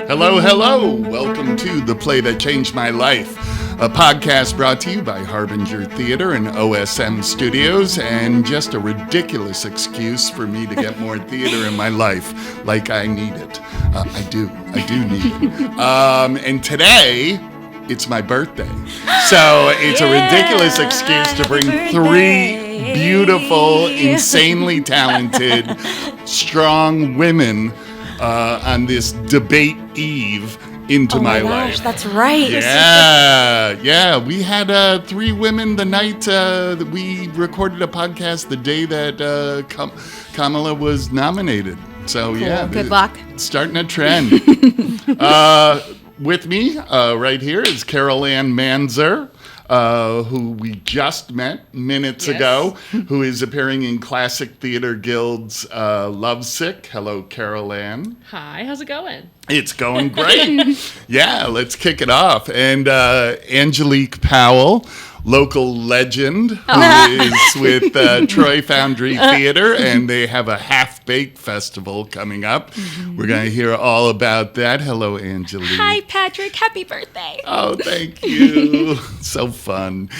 Hello, hello. Welcome to The Play That Changed My Life, a podcast brought to you by Harbinger Theatre and OSM Studios, and just a ridiculous excuse for me to get more theater in my life, like I need it. I do need it. And today, it's my birthday. So it's a ridiculous excuse to bring three beautiful, insanely talented, strong women on this debate eve into my life. That's right. Yeah. We had three women the night that we recorded a podcast the day that Kamala was nominated. So cool. Yeah, good luck. Starting a trend. With me right here is Carol Anne Manzer, who we just met minutes ago, who is appearing in Classic Theater Guild's Lovesick. Hello, Carol Anne. Hi, how's it going? It's going great. Yeah, let's kick it off. And Angelique Powell, local legend, who is with Troy Foundry Theatre, and they have a half-baked festival coming up. Mm-hmm. We're going to hear all about that. Hello, Angelique. Hi, Patrick. Happy birthday. Oh, thank you. So fun.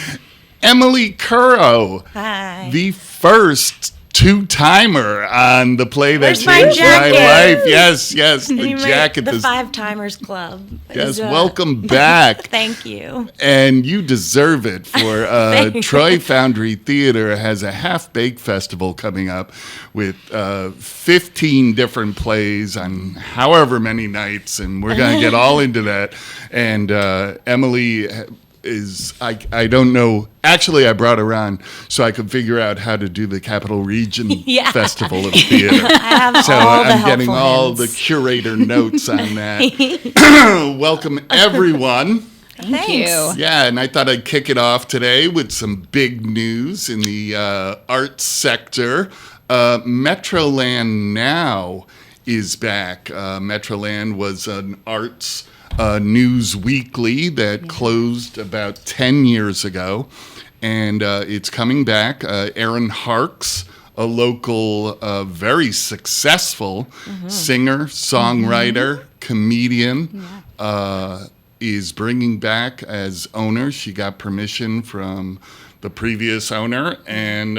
Emily Curro. Hi. The first two-timer on The Play That Where's Changed My Life. Yes, the jacket. The Five Timers Club. Yes, welcome back. Thank you. And you deserve it for Troy Foundry Theatre has a half-baked festival coming up with 15 different plays on however many nights, and we're going to get all into that. And Emily is, I don't know, actually I brought her on so I could figure out how to do the Capital Region Festival of Theater. I have so all the I'm getting all hints. the curator notes on that. Welcome everyone. Thank you. Yeah, and I thought I'd kick it off today with some big news in the arts sector. Metroland Now is back. Metroland was an arts news weekly that closed about 10 years ago, and it's coming back. Aaron Harks, a local, very successful singer, songwriter, comedian, is bringing back as owner. She got permission from the previous owner, and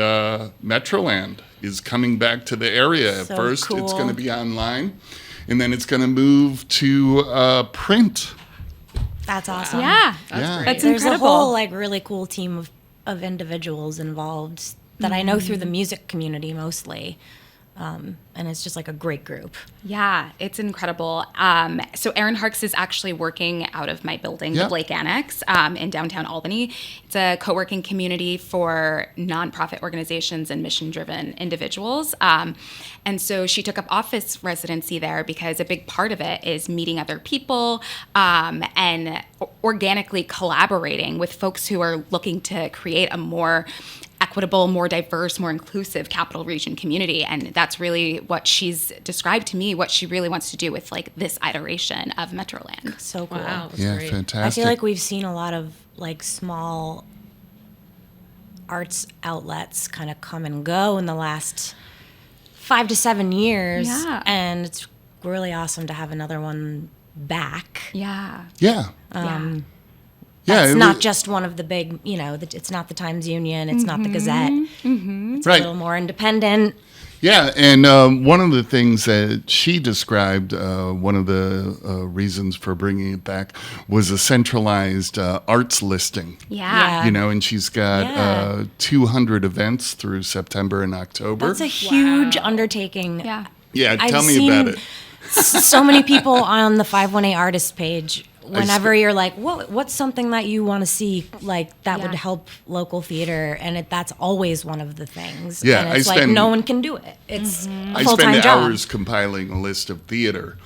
Metroland is coming back to the area. So At first, cool. It's going to be online, and then it's going to move to print. That's awesome. Yeah, that's great. There's a whole really cool team of individuals involved that I know through the music community mostly. And it's just a great group. Yeah, it's incredible. So Aaron Harks is actually working out of my building, the Blake Annex, in downtown Albany. It's a co-working community for nonprofit organizations and mission-driven individuals. And so she took up office residency there because a big part of it is meeting other people and organically collaborating with folks who are looking to create a more equitable, more diverse, more inclusive Capital Region community. And that's really what she's described to me, what she really wants to do with this iteration of Metroland. So cool. Wow, that's great. Fantastic. I feel like we've seen a lot of small arts outlets kind of come and go in the last 5 to 7 years. Yeah. And it's really awesome to have another one back. Yeah. Yeah. It's not just one of the big, it's not the Times Union, it's not the Gazette. Mm-hmm. It's a little more independent. Yeah, and one of the things that she described, one of the reasons for bringing it back was a centralized arts listing. Yeah. And she's got 200 events through September and October. That's a huge undertaking. Yeah. Yeah, tell I've me seen about it. So many people on the 518 artist page. Whenever you're like, what's something that you want to see, that would help local theater, and that's always one of the things. Yeah, and it's no one can do it. It's a I full-time spend job. hours compiling a list of theater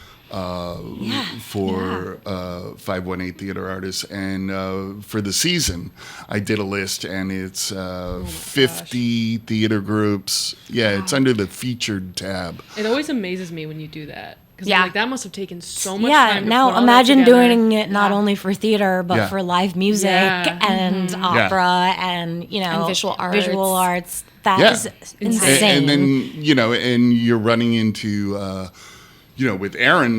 for 518 theater artists, and for the season, I did a list, and it's 50 theater groups. Yeah, it's under the featured tab. It always amazes me when you do that. Because that must have taken so much Yeah, time to now put all imagine that together. doing it not only for theater, but for live music and opera and, And visual arts. Visual arts. That is insane. And then, and you're running into with Aaron,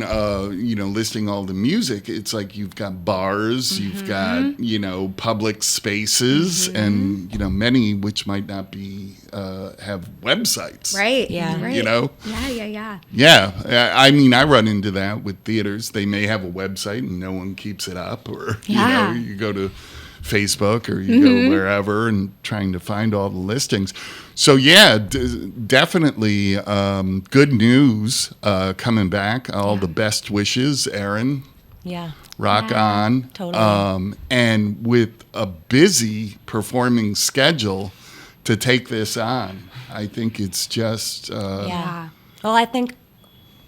listing all the music, it's like you've got bars, you've got, public spaces, and, many which might not be, have websites. Right. Yeah. Right. Yeah. Yeah. I mean, I run into that with theaters. They may have a website and no one keeps it up, or, you go to Facebook or you go wherever and trying to find all the listings. So yeah, definitely good news coming back. All the best wishes, Aaron. Yeah. Rock on. Totally. And with a busy performing schedule to take this on, I think it's just... Well, I think,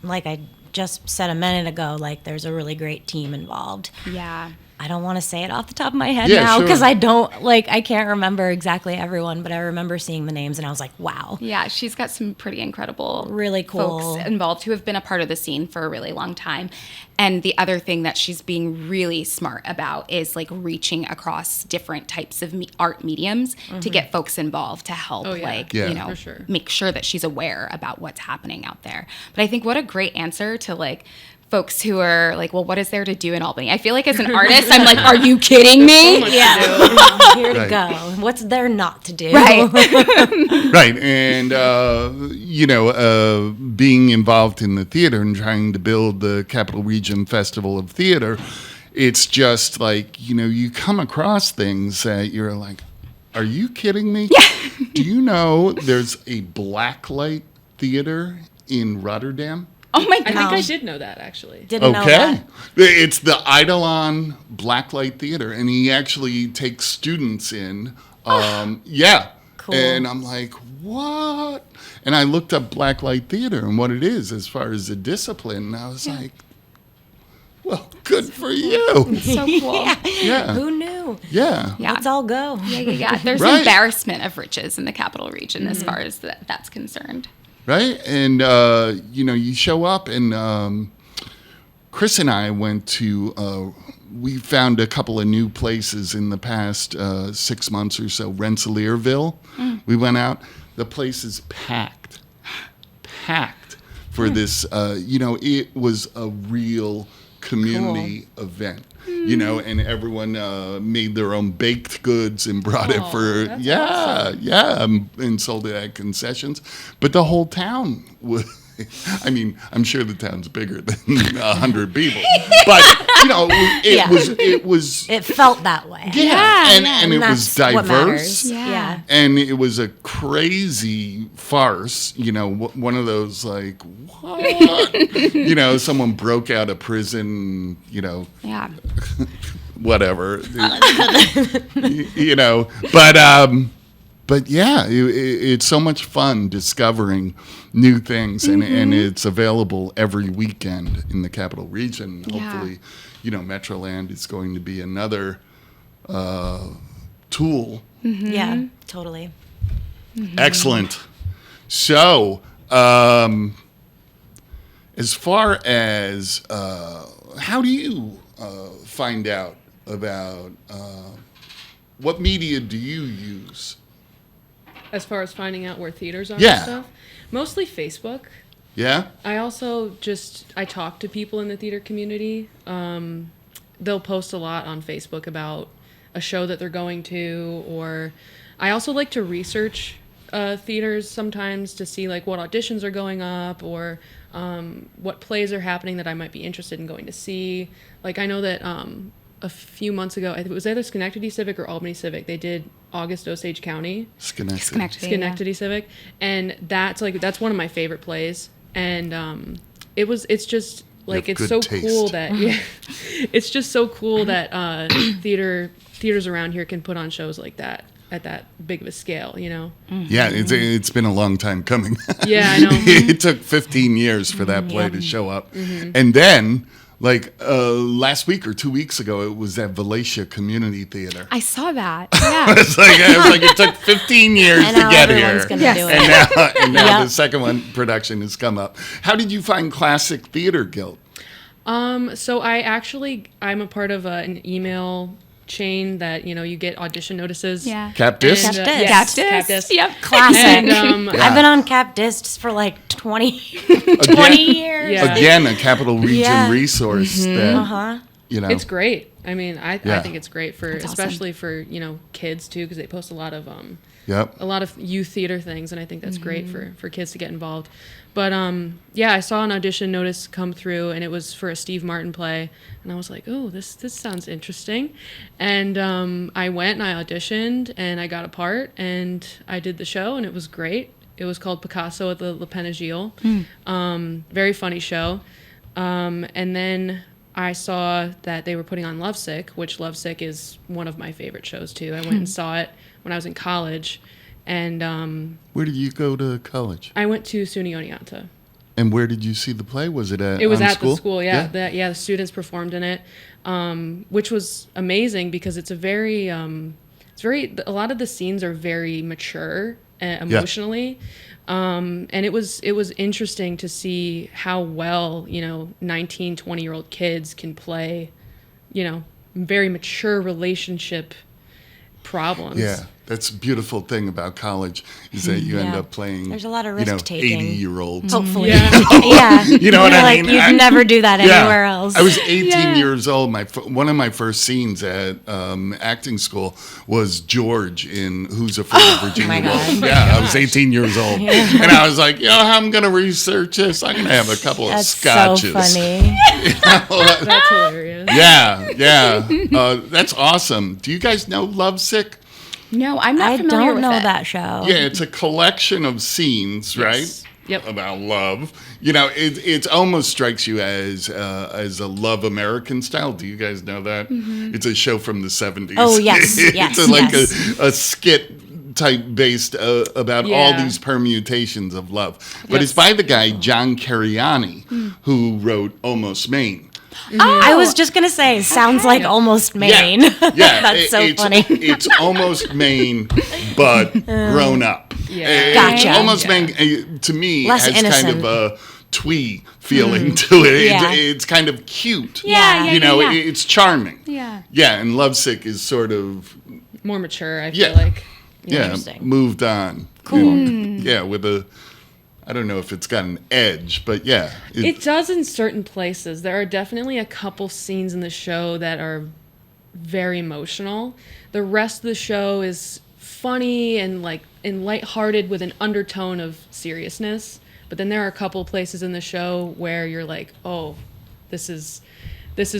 like I just said a minute ago, like there's a really great team involved. Yeah. I don't want to say it off the top of my head now because I can't remember exactly everyone, but I remember seeing the names and I was like, wow. Yeah, she's got some pretty incredible, really cool folks involved who have been a part of the scene for a really long time. And the other thing that she's being really smart about is like reaching across different types of art mediums to get folks involved to help, for sure. make sure that she's aware about what's happening out there. But I think what a great answer to like folks who are like, well, what is there to do in Albany? I feel like as an artist, I'm like, are you kidding me? Here to go. What's there not to do? Right. Right. And, being involved in the theater and trying to build the Capital Region Festival of Theater, it's just like, you come across things that you're like, are you kidding me? Yeah. Do you know there's a blacklight theater in Rotterdam? Oh my gosh. I think I did know that, actually. Didn't know that. It's the Eidolon Blacklight Theater, and he actually takes students in. Cool. And I'm like, what? And I looked up Blacklight Theater and what it is as far as the discipline, and I was like, well, good for you. So cool. Yeah. Who knew? Yeah. Let's all go. Yeah. There's embarrassment of riches in the Capital Region as far as that's concerned. Right? And, you show up, and Chris and I went to, we found a couple of new places in the past 6 months or so. Rensselaerville. We went out. The place is packed for this. It was a real community event. And everyone made their own baked goods and brought it for, awesome. And sold it at concessions. But the whole town was, I mean, I'm sure the town's bigger than 100 people. But, it was. It felt that way. Yeah. And it was diverse. Yeah. And it was a crazy farce, one of those like, what? Someone broke out of prison, Yeah. whatever. But yeah, it's so much fun discovering new things, and it's available every weekend in the Capital Region. Hopefully, Metroland is going to be another tool. Yeah, totally. Excellent. So, as far as how do you find out about what media do you use? As far as finding out where theaters are and Yeah. stuff, mostly Facebook. Yeah? I also I talk to people in the theater community. They'll post a lot on Facebook about a show that they're going to, or I also like to research theaters sometimes to see like what auditions are going up, or what plays are happening that I might be interested in going to see. Like I know that a few months ago, it was either Schenectady Civic or Albany Civic, they did August Osage County. Schenectady Civic. And that's one of my favorite plays. And it's just like, it's so taste. cool that, it's just so cool that theaters around here can put on shows like that at that big of a scale, Yeah, it's been a long time coming. Yeah, I know. It took 15 years for that play to show up. And then, like last week or 2 weeks ago, it was at Valatia Community Theater. I saw that. Yeah. It's like it took 15 years to get here. Do it. And now the second production has come up. How did you find Classic Theater Guild? So I'm a part of an email chain that, you get audition notices. Yeah. Cap Disc? And, Cap Disc. Cap Disc. Yep. Classic. And, I've been on Cap Discs for like 20 years. Yeah. Again, a Capital Region Yeah. resource that, Uh-huh. It's great. I mean, I Yeah. think it's great for, awesome. especially for, kids too, because they post a lot of Yep. youth theater things, and I think that's great for kids to get involved. But I saw an audition notice come through, and it was for a Steve Martin play, and I was like, oh, this sounds interesting. And I went and I auditioned, and I got a part, and I did the show, and it was great. It was called Picasso at the Le Pen Agile. Very funny show. And then I saw that they were putting on Lovesick, which Lovesick is one of my favorite shows too. I went and saw it when I was in college, and Where did you go to college? I went to SUNY Oneonta. And where did you see the play? Was it at It was on at school? the school, yeah. The students performed in it, which was amazing because it's a lot of the scenes are very mature emotionally. And it was interesting to see how well, 19, 20-year-old kids can play, very mature relationship problems. Yeah, that's a beautiful thing about college is that you end Yeah. up playing. There's a lot of risk-taking. 80-year-olds. Hopefully. Yeah. Yeah. You know what I like, mean? You'd never do that anywhere else. I was 18 Yeah. years old. One of my first scenes at acting school was George in Who's Afraid of Virginia my Woolf. God. Yeah, I was 18 years old. And I was like, I'm going to research this. I'm going to have a couple of That's scotches. so funny. That's hilarious. Yeah. That's awesome. Do you guys know Lovesick? No, I'm not I familiar don't with know it. that show. Yeah, it's a collection of scenes, right? Yep. About love. It almost strikes you as a Love American style. Do you guys know that? It's a show from the 70s. Oh, yes, It's yes. a skit type based about all Yeah. these permutations of love. But it's by the guy John Cariani, who wrote Almost Maine. I was just going to say, sounds like Almost Maine. Yeah, That's so funny. It's Almost Maine, but grown up. Yeah. Gotcha. Almost Maine, to me, Less has innocent. kind of a twee feeling to it. Yeah. It's kind of cute. Yeah. It's charming. Yeah. Yeah, and Lovesick is sort of, More mature, I Yeah. feel like. Interesting. moved on. Cool. Yeah, with I don't know if it's got an edge, but yeah. It does in certain places. There are definitely a couple scenes in the show that are very emotional. The rest of the show is funny and lighthearted with an undertone of seriousness. But then there are a couple places in the show where you're like, oh, this is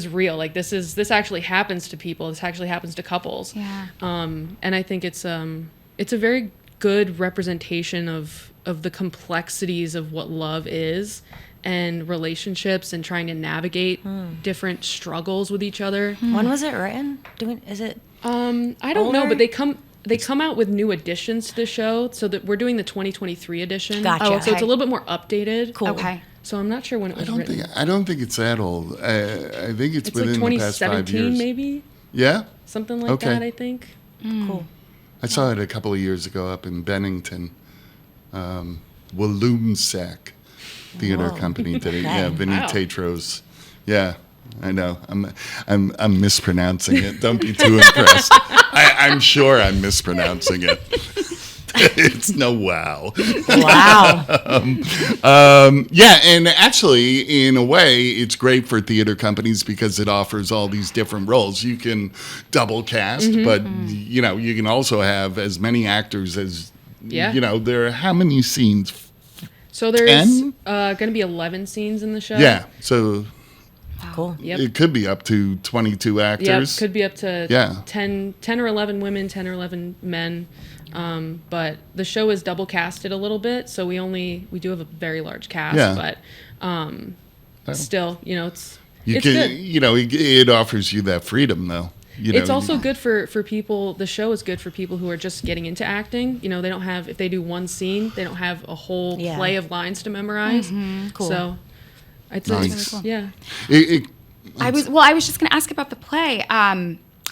real. Like this actually happens to people. This actually happens to couples. Yeah. And I think it's a very good representation of the complexities of what love is and relationships and trying to navigate different struggles with each other. When was it written? Is it? I don't know, Older? but they come out with new additions to the show, so that we're doing the 2023 edition. Gotcha. Oh, So it's okay. a little bit more updated. Cool. Okay. So I'm not sure when it was written. I don't think it's that old. I think it's It's within like the past 5 2017 years. maybe, Yeah? something like Okay. that. I think. Cool. I saw it a couple of years ago up in Bennington. Walloomsac Theater Whoa. Company did it. Yeah, Okay. Vinny Wow. Tatros. Yeah, I know. I'm mispronouncing it. Don't be too impressed. I'm sure I'm mispronouncing it. It's no wow. Wow. Yeah, and actually, in a way, it's great for theater companies because it offers all these different roles. You can double cast, but you can also have as many actors as there are how many scenes? So there's 10? going to be 11 scenes in the show. Yeah, so Cool. Yep. it could be up to 22 Yep. actors. Could be up to Yeah. 10 or 11 women, 10 or 11 men. But the show is double casted a little bit, so we do have a very large cast. Yeah. But still, it's You it's can, good. it offers you that freedom, though. It's also good for people. The show is good for people who are just getting into acting. They don't have, if they do one scene, they don't have a whole Yeah. play of lines to memorize. Cool. So it's Nice. yeah. I was just going to ask about the play.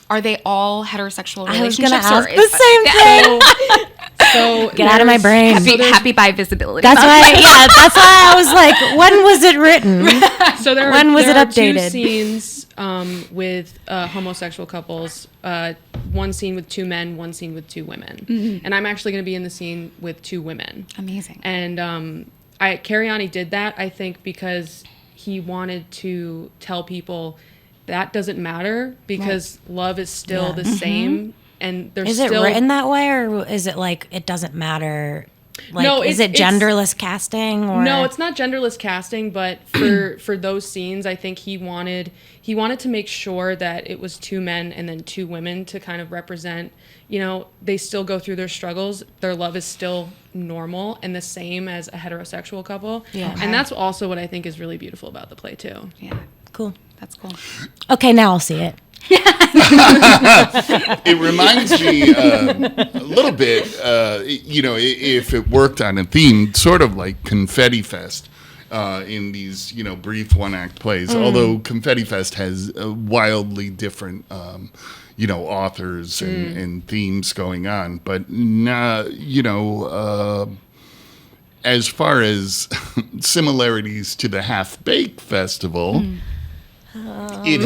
Are they all heterosexual I was relationships? going to ask or the is- same thing. So Get out of my brain. Happy by visibility. That's why. Yeah, that's why I was like, when was it written? So there When was there it are two updated? scenes with homosexual couples. One scene with 2 men, one scene with 2 women. And I'm actually going to be in the scene with 2 women. Amazing. And Carol Anne did that, I think, because he wanted to tell people that doesn't matter, because love is still the same. And there's Is it written that way, or is it like it doesn't matter? Like, no, is it genderless casting? Or? No, it's not genderless casting, but for those scenes, I think he wanted to make sure that it was 2 men and then 2 women to kind of represent, they still go through their struggles. Their love is still normal and the same as a heterosexual couple. Yeah. And that's also what I think is really beautiful about the play, too. Yeah. Cool. That's cool. Okay, now I'll see it. It reminds me a little bit, if it worked on a theme, sort of like Confetti Fest in these, brief one-act plays. Although Confetti Fest has wildly different, authors and themes going on. But, as far as similarities to the Half Baked Festival... It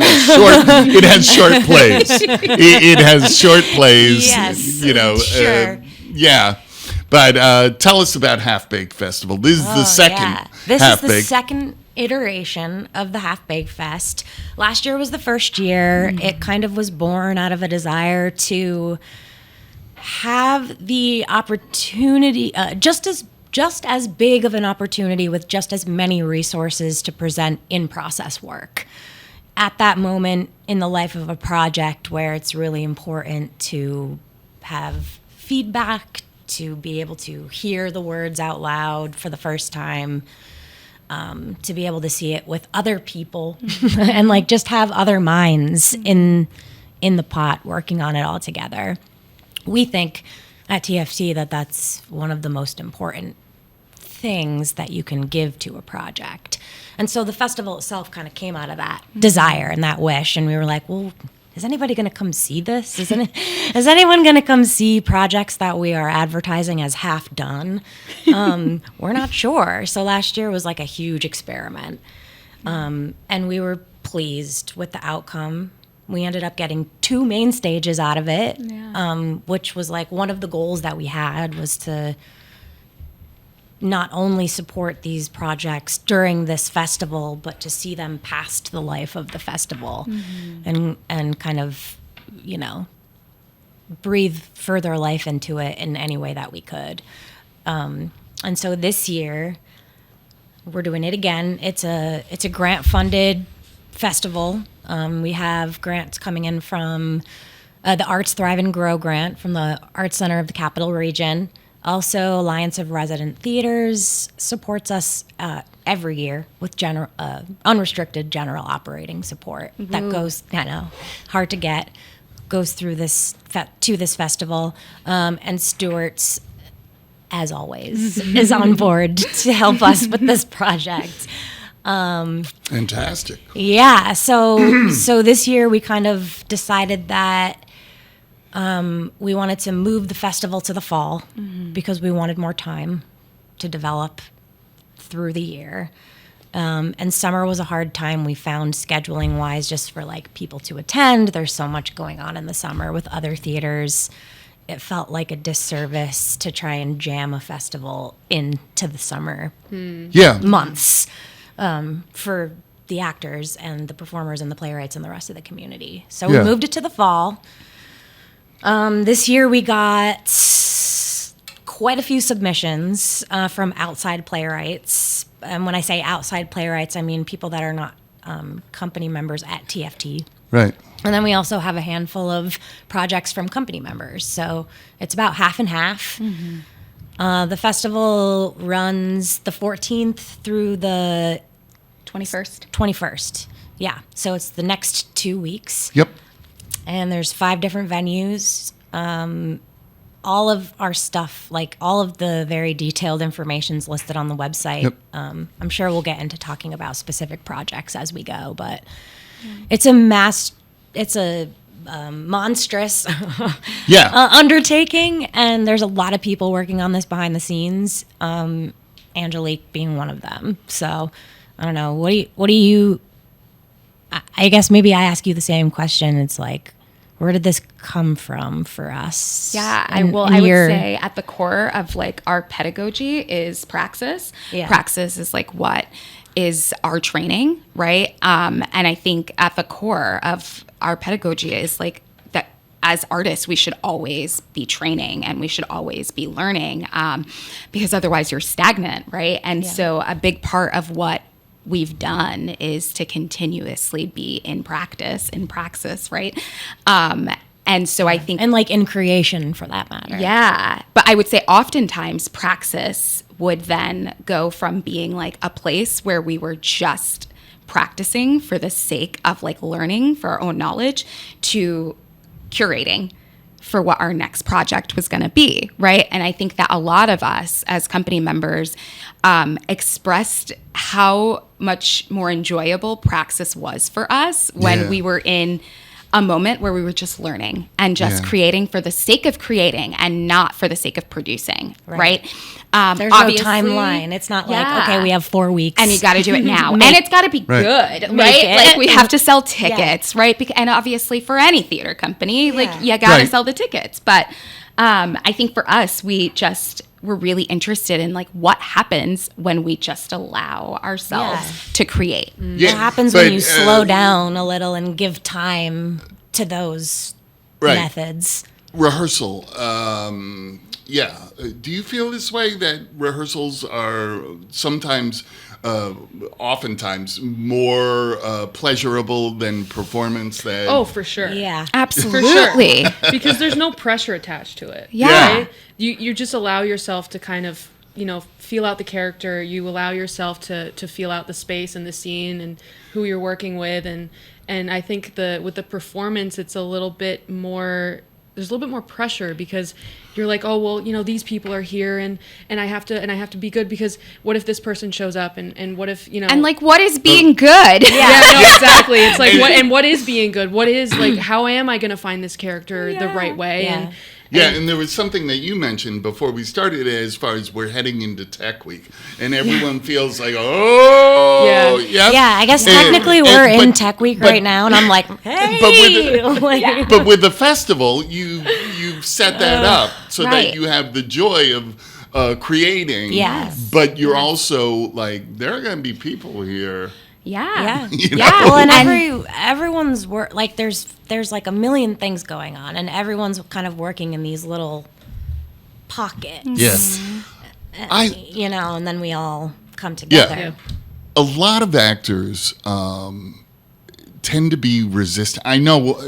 has short plays. It has short plays. Yes. Sure. Yeah. But tell us about Half Baked Festival. This is the second. Yeah. This is the second iteration of the Half Baked Fest. Last year was the first year. It kind of was born out of a desire to have the opportunity, just as big of an opportunity with just as many resources to present in-process work. At that moment in the life of a project where it's really important to have feedback, to be able to hear the words out loud for the first time, to be able to see it with other people and like just have other minds in the pot working on it all together. We think at TFT that that's one of the most important things that you can give to a project. And so the festival itself kind of came out of that desire and that wish. And we were like, well, is anybody going to come see this? Is anyone going to come see projects that we are advertising as half done? We're not sure. So last year was like a huge experiment. And we were pleased with the outcome. We ended up getting 2 main stages out of it, which was like one of the goals that we had was to not only support these projects during this festival, but to see them past the life of the festival and kind of, breathe further life into it in any way that we could. And so this year, we're doing it again. It's a grant-funded festival. We have grants coming in from the Arts Thrive and Grow grant from the Arts Center of the Capital Region. Also, Alliance of Resident Theaters supports us every year with unrestricted general operating support. That goes, hard to get, goes through to this festival. And Stewart's, as always, is on board to help us with this project. Fantastic. Yeah, so this year we kind of decided that we wanted to move the festival to the fall because we wanted more time to develop through the year. And summer was a hard time, we found, scheduling wise, just for like people to attend. There's so much going on in the summer with other theaters. It felt like a disservice to try and jam a festival into the summer months for the actors and the performers and the playwrights and the rest of the community. So we moved it to the fall. This year we got quite a few submissions from outside playwrights. And when I say outside playwrights, I mean people that are not company members at TFT. Right. And then we also have a handful of projects from company members. So it's about half and half. The festival runs the 14th through the 21st. Yeah. So it's the next 2 weeks. Yep. And there's 5 different venues. All of our stuff, like all of the very detailed information's listed on the website. Yep. I'm sure we'll get into talking about specific projects as we go, but it's a monstrous undertaking, and there's a lot of people working on this behind the scenes. Angelique being one of them. So I don't know. What do you I guess maybe I ask you the same question. It's like, where did this come from for us? Yeah, I would say at the core of like our pedagogy is praxis. Yeah. Praxis is like what is our training, right? And I think at the core of our pedagogy is like that as artists, we should always be training and we should always be learning because otherwise you're stagnant, right? And so a big part of what we've done is to continuously be in praxis, right? And so I think... And like in creation for that matter. Yeah. But I would say oftentimes praxis would then go from being like a place where we were just practicing for the sake of like learning for our own knowledge to curating for what our next project was going to be, right? And I think that a lot of us as company members expressed how much more enjoyable praxis was for us when we were in a moment where we were just learning and just creating for the sake of creating and not for the sake of producing, right? There's no timeline. It's not like, okay, we have 4 weeks. And you got to do it now. And it's got to be good, right? Like we have to sell tickets, right? And obviously for any theater company, like you got to sell the tickets. But I think for us, we're really interested in like what happens when we just allow ourselves to create. What happens when you slow down a little and give time to those methods? Rehearsal. Do you feel this way, that rehearsals are sometimes, oftentimes more pleasurable than performance? Oh, for sure. Yeah. Absolutely. For sure. Because there's no pressure attached to it. Yeah. Right? You just allow yourself to kind of, feel out the character. You allow yourself to feel out the space and the scene and who you're working with. And I think with the performance, it's a little bit more... There's a little bit more pressure because you're like, oh, well, these people are here and I have to be good because what if this person shows up and what if, And like, what is being good? Exactly. It's like, what is being good? What is like, how am I going to find this character the right way? And there was something that you mentioned before we started as far as we're heading into Tech Week. And everyone feels like, I guess technically we're in Tech Week right now. And I'm like, hey. But with the festival, you've set that up so that you have the joy of creating. Yes. But you're also like, there are going to be people here. Yeah. Well, and everyone's work, like there's like a million things going on, and everyone's kind of working in these little pockets. Yes. And then we all come together. Yeah. A lot of actors tend to be resistant. I know,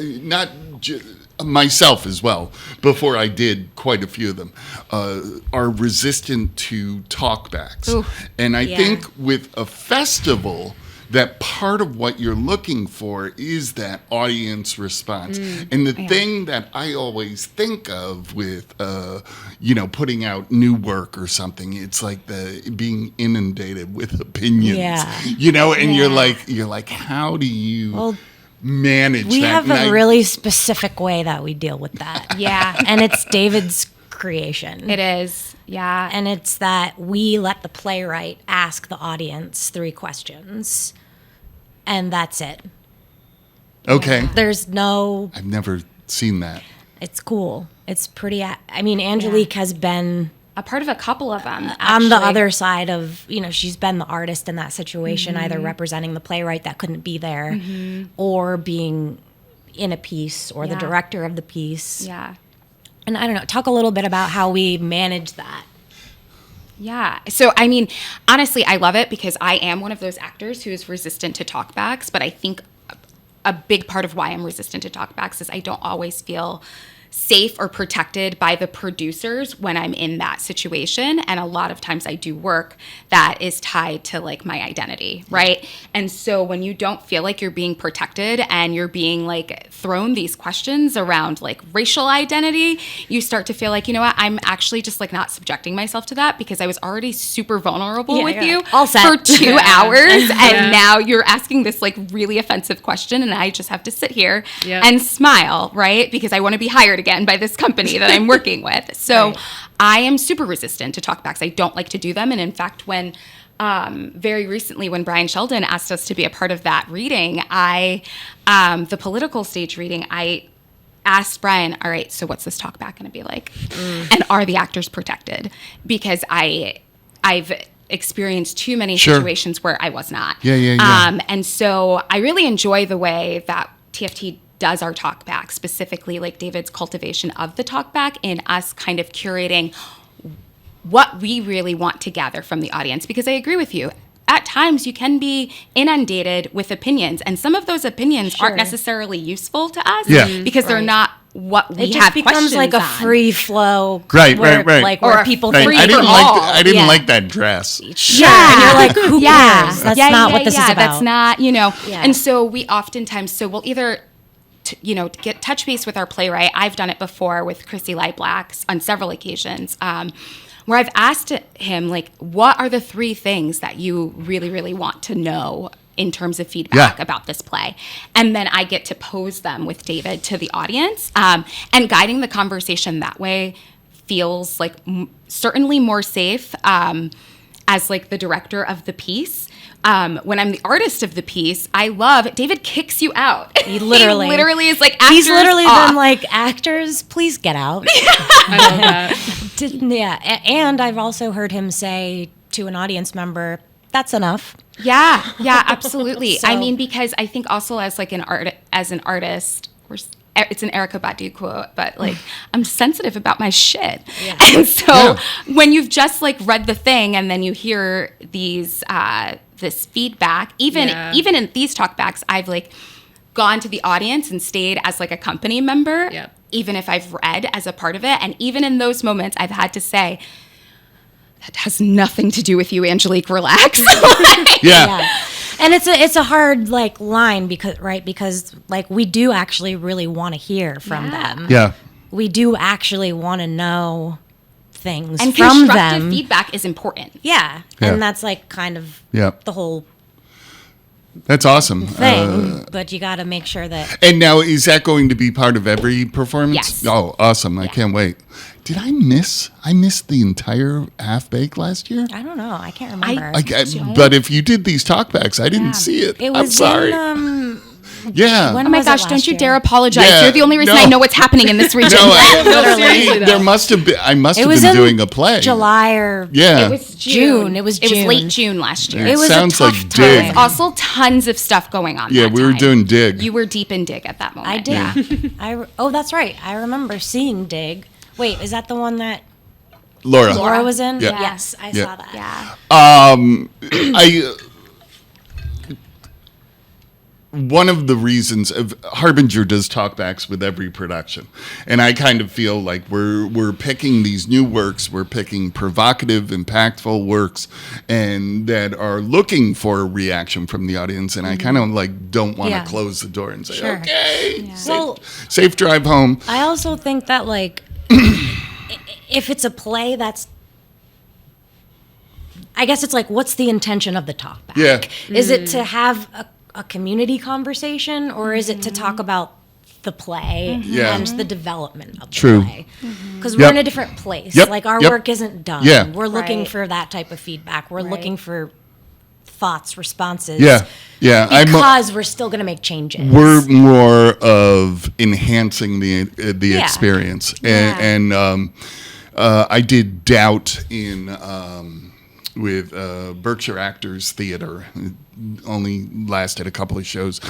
myself as well, before I did quite a few of them, are resistant to talkbacks. Ooh. And I think with a festival, that part of what you're looking for is that audience response. And the thing that I always think of with, putting out new work or something, it's like being inundated with opinions, and you're like, how do you manage that? We have a really specific way that we deal with that. And it's David's creation. It is. Yeah. And it's that we let the playwright ask the audience 3 questions. And that's it. Okay. There's no... I've never seen that. It's cool. It's pretty... Angelique has been... a part of a couple of them, actually. On the other side of, she's been the artist in that situation, either representing the playwright that couldn't be there or being in a piece or the director of the piece. Yeah. And I don't know, talk a little bit about how we manage that. Yeah. So, honestly, I love it because I am one of those actors who is resistant to talkbacks, but I think a big part of why I'm resistant to talkbacks is I don't always feel safe or protected by the producers when I'm in that situation. And a lot of times I do work that is tied to like my identity, right? And so when you don't feel like you're being protected and you're being like thrown these questions around like racial identity, you start to feel like, you know what, I'm actually just like not subjecting myself to that because I was already super vulnerable with you for 2 hours. And now you're asking this like really offensive question and I just have to sit here and smile, right? Because I want to be hired again by this company that I'm working with. So I am super resistant to talkbacks. I don't like to do them. And in fact, when very recently when Brian Sheldon asked us to be a part of that reading, the political stage reading, I asked Brian, all right, so what's this talk back going to be like? And are the actors protected? Because I've experienced too many situations where I was not. And so I really enjoy the way that TFT does our talk back, specifically like David's cultivation of the talk back and us kind of curating what we really want to gather from the audience. Because I agree with you. At times, you can be inundated with opinions, and some of those opinions aren't necessarily useful to us because they're not what we have questions on. It just becomes like a free flow. Right. Like where people free I didn't for all. I didn't like that dress. Sure. And you're like, who cares? That's not what this is about. That's not, And so we oftentimes, we'll either get touch base with our playwright. I've done it before with Chrissy Lightblacks on several occasions, where I've asked him, like, what are the 3 things that you really, really want to know in terms of feedback about this play? And then I get to pose them with David to the audience. And guiding the conversation that way feels like certainly more safe as like the director of the piece. When I'm the artist of the piece, I love David kicks you out. He literally is like, actors he's literally off. been like, actors, please get out. I love that. And I've also heard him say to an audience member, "That's enough." Yeah, absolutely. So, I mean, because I think also as an artist, it's an Erykah Badu quote, but like, I'm sensitive about my shit. Yeah. And so when you've just like read the thing and then you hear these this feedback, even in these talkbacks, I've like gone to the audience and stayed as like a company member, even if I've read as a part of it. And even in those moments, I've had to say, that has nothing to do with you, Angelique, relax. And it's a hard like line because like we do actually really want to hear from them. Yeah. We do actually want to know things and from them. Constructive feedback is important. Yeah. And that's like kind of the whole That's awesome. Thing, but you got to make sure that. And now, is that going to be part of every performance? Yes. Oh, awesome! I can't wait. Did I miss? I missed the entire Half Baked last year. I don't know. I can't remember. But if you did these talkbacks, I didn't see it. It was I'm sorry. Yeah. Oh my gosh! Don't you dare apologize. Yeah, you're the only reason I know what's happening in this region. There must have been. I must have been doing a play. July or it was June. It was June. It was late June last year. It was sounds a tough like time. Dig. There was also tons of stuff going on. Yeah, we were doing Dig. You were deep in Dig at that moment. I did. Oh, that's right. I remember seeing Dig. Wait, is that the one that Laura was in? Yeah. Yes, I saw that. Yeah. One of the reasons of Harbinger does talkbacks with every production, and I kind of feel like we're picking these new works, we're picking provocative, impactful works, and that are looking for a reaction from the audience. And I kind of like don't want to close the door and say, okay, safe drive home. I also think that like if it's a play that's, I guess it's like, what's the intention of the talkback? Yeah. Is it to have a community conversation, or is it to talk about the play and the development of the play? Because we're in a different place. Like our work isn't done. Yeah. We're looking for that type of feedback. We're looking for thoughts, responses. Yeah. Because we're still going to make changes. We're more of enhancing the experience. And I did Doubt in with Berkshire Actors Theatre. It only lasted a couple of shows,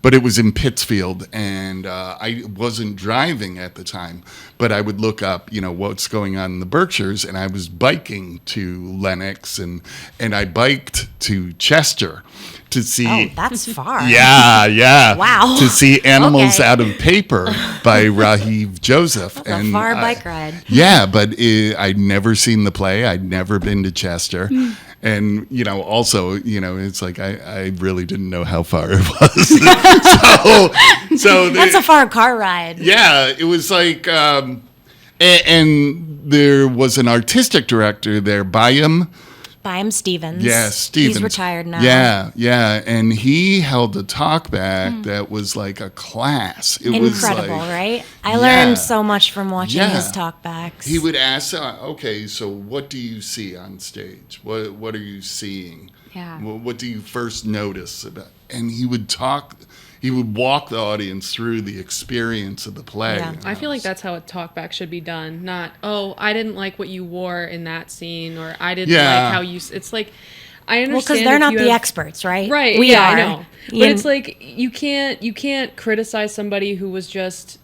but it was in Pittsfield, and I wasn't driving at the time, but I would look up, what's going on in the Berkshires, and I was biking to Lenox, and I biked to Chester to see. Oh, that's far. Yeah. Wow. To see Animals Out of Paper by Rajiv Joseph. That's a far bike ride. Yeah, but I'd never seen the play. I'd never been to Chester. And, also, it's like I really didn't know how far it was. so that's a far car ride. Yeah, it was like, and there was an artistic director there, Bayam Byam Stevens. Yeah, Stevens. He's retired now. Yeah. And he held a talk back that was like a class. It was incredible, like, right? I learned so much from watching his talk backs. He would ask, okay, so what do you see on stage? What are you seeing? Yeah. What do you first notice about? And he would talk. He would walk the audience through the experience of the play. Yeah. I feel like that's how a talkback should be done. Not, oh, I didn't like what you wore in that scene, or I didn't like how you. It's like, I understand. Well, because they're not the experts, right? Right. We are. I know. But it's like you can't criticize somebody who was just,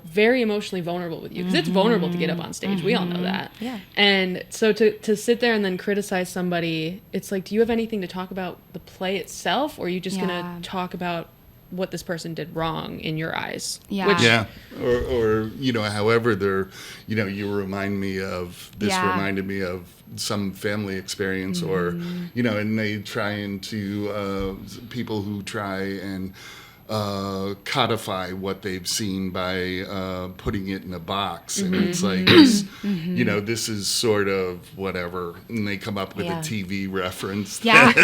very emotionally vulnerable with you, because it's vulnerable to get up on stage. We all know that. Yeah. And so to sit there and then criticize somebody, it's like, do you have anything to talk about the play itself, or are you just gonna talk about what this person did wrong in your eyes? Or however they're, you remind me of this. Reminded me of some family experience, or and they try into people who try and codify what they've seen by putting it in a box, and it's like this is sort of whatever, and they come up with a TV reference. Yep.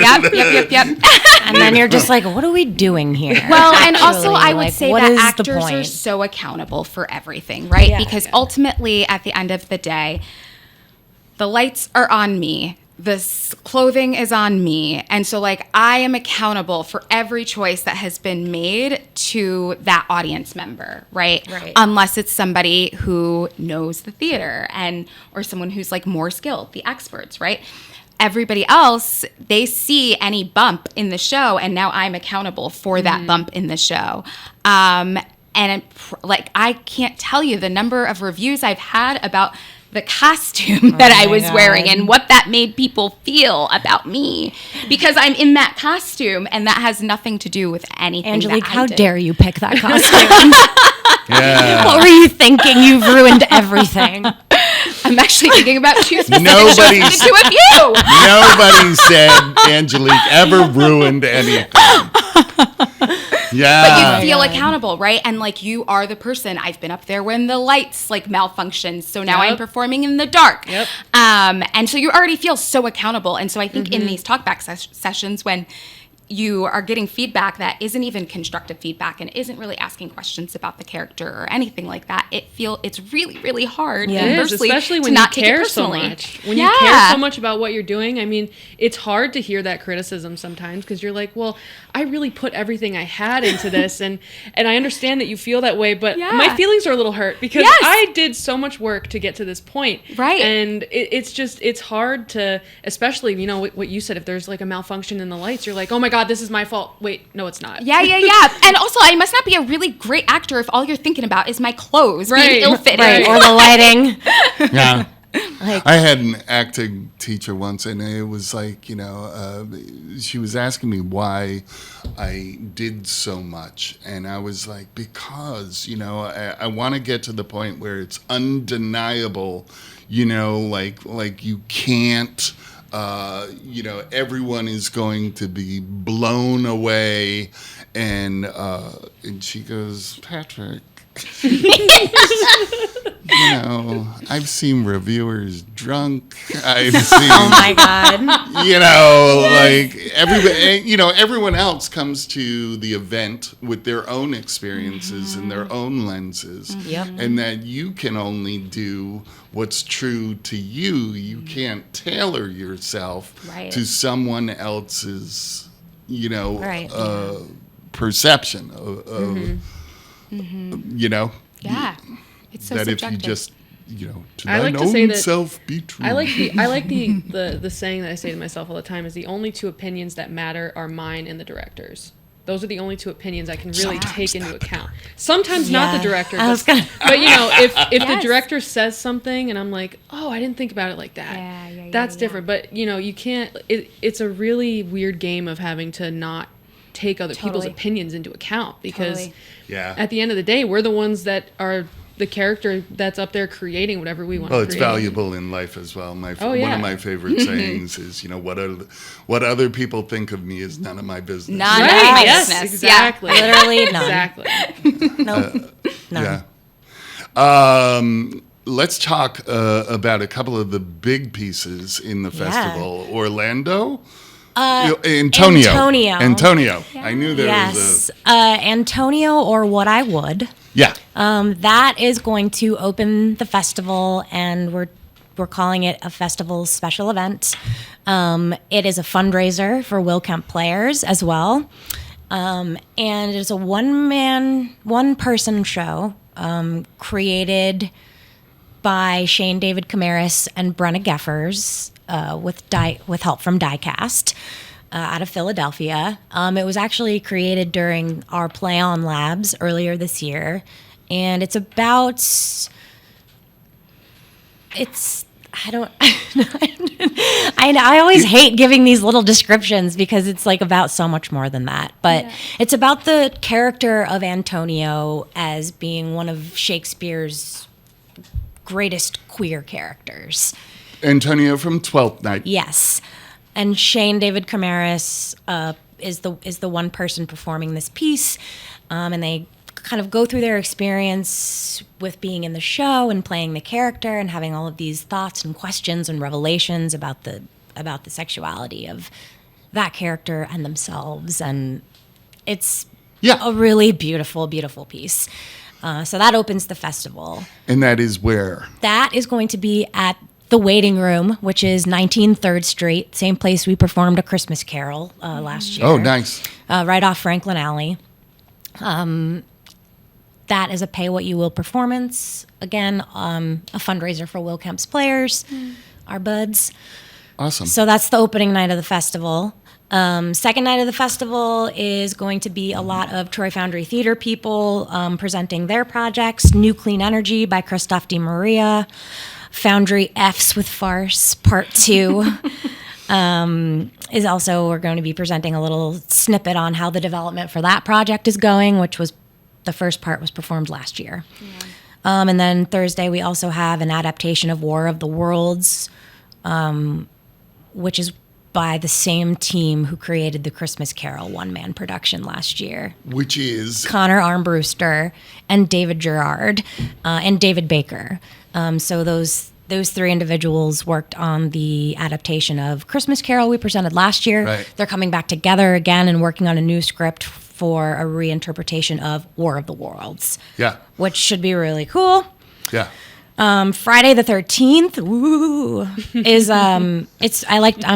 And then you're just like, what are we doing here? Well, and also I would say what that is the actors are point? so accountable for everything, right? Yeah. Because ultimately, at the end of the day, the lights are on me. Clothing is on me. And so, I am accountable for every choice that has been made to that audience member, right? Unless it's somebody who knows the theater or someone who's, more skilled, the experts, right? Everybody else, they see any bump in the show, and now I'm accountable for that bump in the show. And I can't tell you the number of reviews I've had about the costume that I was wearing and what that made people feel about me, because I'm in that costume, and that has nothing to do with anything. Angelique, how did. dare you pick that costume? Yeah. What were you thinking? You've ruined everything. I'm actually thinking about two specific shows Nobody for the two of you. Nobody said Angelique ever ruined anything. Yeah. But you feel accountable, right? And you are the person. I've been up there when the lights malfunctioned, so now I'm performing in the dark. Yep. And so you already feel so accountable. And so I think in these talkback sessions, when you are getting feedback that isn't even constructive feedback and isn't really asking questions about the character or anything like that, it's really, really hard. It is, especially when you care so much. When you care so much about what you're doing, I mean, it's hard to hear that criticism sometimes, because you're like, well, I really put everything I had into this, and I understand that you feel that way, but my feelings are a little hurt, because I did so much work to get to this point. Right. And it's hard to, especially, what you said, if there's a malfunction in the lights, you're like, oh my God, this is my fault. Wait, no, it's not. Yeah. And also, I must not be a really great actor if all you're thinking about is my clothes being ill-fitted. Right, or the lighting. Yeah. I had an acting teacher once, and it was she was asking me why I did so much. And I was like, because, I want to get to the point where it's undeniable, you can't, everyone is going to be blown away. And she goes, Patrick, I've seen reviewers drunk. I've seen, oh my God, everyone else comes to the event with their own experiences and their own lenses, and that you can only do what's true to you. You can't tailor yourself to someone else's, perception of. Yeah, it's so that subjective. if you just, to I like thine to say own that self be true. I like the saying that I say to myself all the time is, the only two opinions that matter are mine and the director's. Those are the only two opinions I can really take into account. Sometimes not the director, but if the director says something and I'm like, oh, I didn't think about it like that. That's different. But you can't. It's a really weird game of having to not take other people's opinions into account, because at the end of the day, we're the ones that are the character that's up there creating whatever we want to create. It's valuable in life as well. One of my favorite sayings is, what other people think of me is none of my business. None of my yes, business. exactly. Literally none. Exactly. None. Yeah. let's talk about a couple of the big pieces in the festival. Orlando? Antonio. I knew there was Antonio, or What I Would. Yeah. That is going to open the festival, and we're calling it a festival special event. It is a fundraiser for Will Kemp players as well. And it is a one-person show created by Shane David Camaris and Brenna Geffers with help from Diecast out of Philadelphia. It was actually created during our Play On Labs earlier this year, and it's about I always hate giving these little descriptions because it's like about so much more than that. But it's about the character of Antonio as being one of Shakespeare's greatest queer characters. Antonio from Twelfth Night. Yes. And Shane David Camaris is the one person performing this piece. And they kind of go through their experience with being in the show and playing the character and having all of these thoughts and questions and revelations about the sexuality of that character and themselves. And it's a really beautiful, beautiful piece. So that opens the festival. And that is where? That is going to be at the Waiting Room, which is 19 3rd Street, same place we performed A Christmas Carol last year. Oh, nice. Right off Franklin Alley. That is a pay-what-you-will performance. Again, a fundraiser for Will Kemp's players, our buds. Awesome. So that's the opening night of the festival. Second night of the festival is going to be a lot of Troy Foundry Theatre people presenting their projects. New Clean Energy by Christophe Di Maria. Foundry F's with Farce, Part 2. Is also, we're going to be presenting a little snippet on how the development for that project is going, which was the first part was performed last year. Yeah. And then Thursday, we also have an adaptation of War of the Worlds, which is by the same team who created the Christmas Carol one-man production last year. Which is? Connor Armbruster and David Gerard and David Baker. So those three individuals worked on the adaptation of Christmas Carol we presented last year. Right. They're coming back together again and working on a new script for a reinterpretation of War of the Worlds. Yeah. Which should be really cool. Yeah. Friday the 13th, is I'm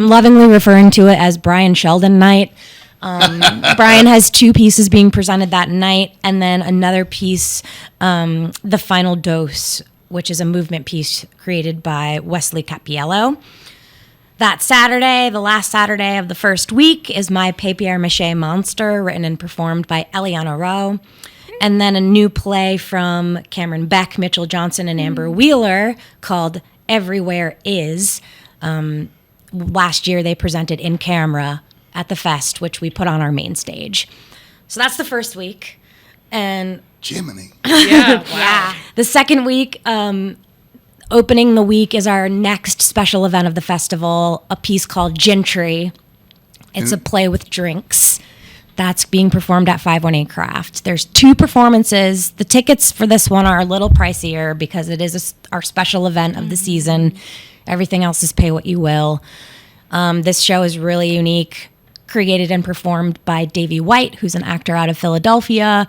lovingly referring to it as Brian Sheldon night. Brian has two pieces being presented that night, and then another piece, The Final Dose, which is a movement piece created by Wesley Capiello. That Saturday, the last Saturday of the first week, is My Papier-Mâché Monster, written and performed by Eliana Rowe. And then a new play from Cameron Beck, Mitchell Johnson, and Amber Wheeler called Everywhere Is. Last year, they presented in camera at the Fest, which we put on our main stage. So that's the first week. And Jiminy. Yeah, wow. Yeah. The second week, opening the week, is our next special event of the festival, a piece called Gentry. It's a play with drinks. That's being performed at 518 Craft. There's two performances. The tickets for this one are a little pricier because it is our special event of the season. Everything else is pay what you will. This show is really unique, created and performed by Davey White, who's an actor out of Philadelphia,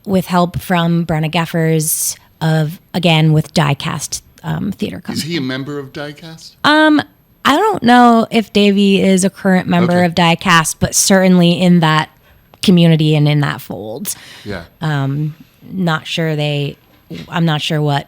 with help from Brenna Geffers with Diecast Theater Company. Is he a member of Diecast? I don't know if Davey is a current member of Diecast, but certainly in that community and in that fold. Yeah. I'm not sure what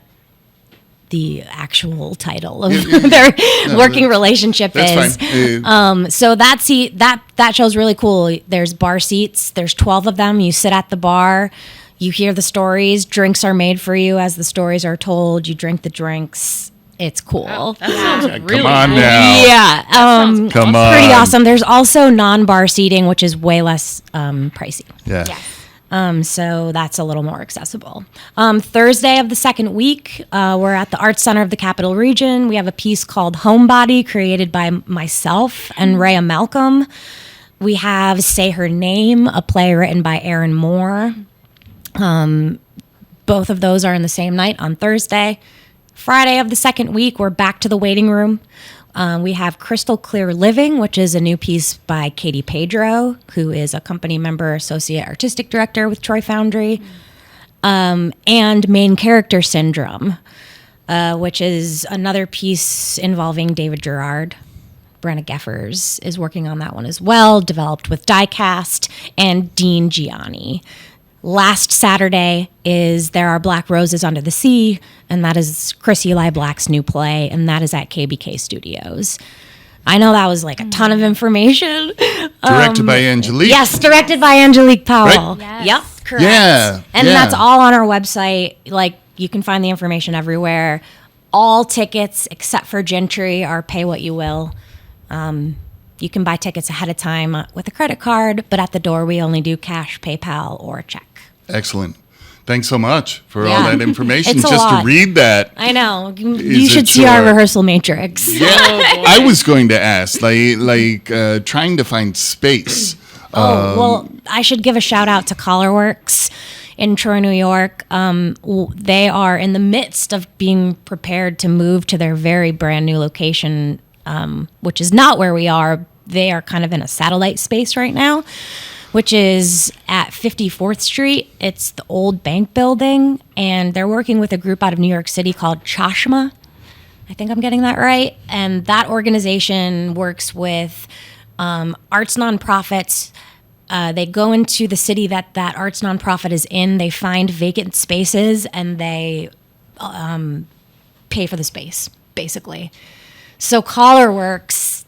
the actual title of their working relationship is. Fine. So that show's really cool. There's bar seats. There's 12 of them. You sit at the bar. You hear the stories. Drinks are made for you as the stories are told. You drink the drinks. It's cool. Wow, that sounds really Come on cool. now. Yeah. Come on. Pretty awesome. There's also non-bar seating, which is way less pricey. Yeah. So that's a little more accessible. Thursday of the second week, we're at the Arts Center of the Capital Region. We have a piece called Homebody, created by myself and Rhea Malcolm. We have Say Her Name, a play written by Aaron Moore. Both of those are in the same night on Thursday. Friday of the second week, we're back to the waiting room. We have Crystal Clear Living, which is a new piece by Katie Pedro, who is a company member, associate artistic director with Troy Foundry, and Main Character Syndrome, which is another piece involving David Gerard. Brenna Geffers is working on that one as well, developed with Diecast and Dean Gianni. Last Saturday is There Are Black Roses Under the Sea, and that is Chris Eli Black's new play, and that is at KBK Studios. I know that was like a ton of information. Directed by Angelique. Yes, directed by Angelique Powell. Right? Yes. Yep, correct. Yeah. And that's all on our website. Like, you can find the information everywhere. All tickets, except for Gentry, are pay what you will. You can buy tickets ahead of time with a credit card, but at the door, we only do cash, PayPal, or a check. Excellent. Thanks so much for all that information. It's a Just lot. to read that. I know. You Is should it see our short? rehearsal matrix. Yeah, I was going to ask, trying to find space. Well, I should give a shout out to Collarworks in Troy, New York. They are in the midst of being prepared to move to their very brand new location, which is not where we are. They are kind of in a satellite space right now, which is at 54th Street. It's the old bank building, and they're working with a group out of New York City called Chashma. I think I'm getting that right. And that organization works with arts nonprofits. They go into the city that arts nonprofit is in. They find vacant spaces, and they pay for the space, basically. So Collarworks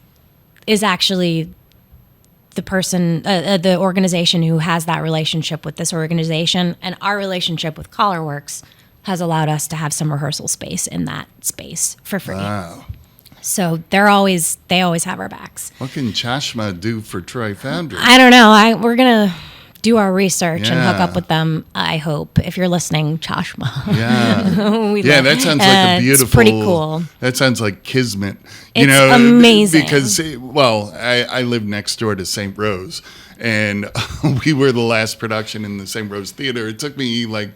is actually the organization who has that relationship with this organization, and our relationship with Collarworks has allowed us to have some rehearsal space in that space for free. Wow. So they always have our backs. What can Chashma do for Troy Foundry? I don't know. We're gonna do our research and hook Yeah. up with them. I hope, if you're listening, Chashma. Yeah. That sounds like a beautiful. It's pretty cool. That sounds like kismet. It's amazing. Because, I live next door to St. Rose, and we were the last production in the St. Rose Theater. It took me like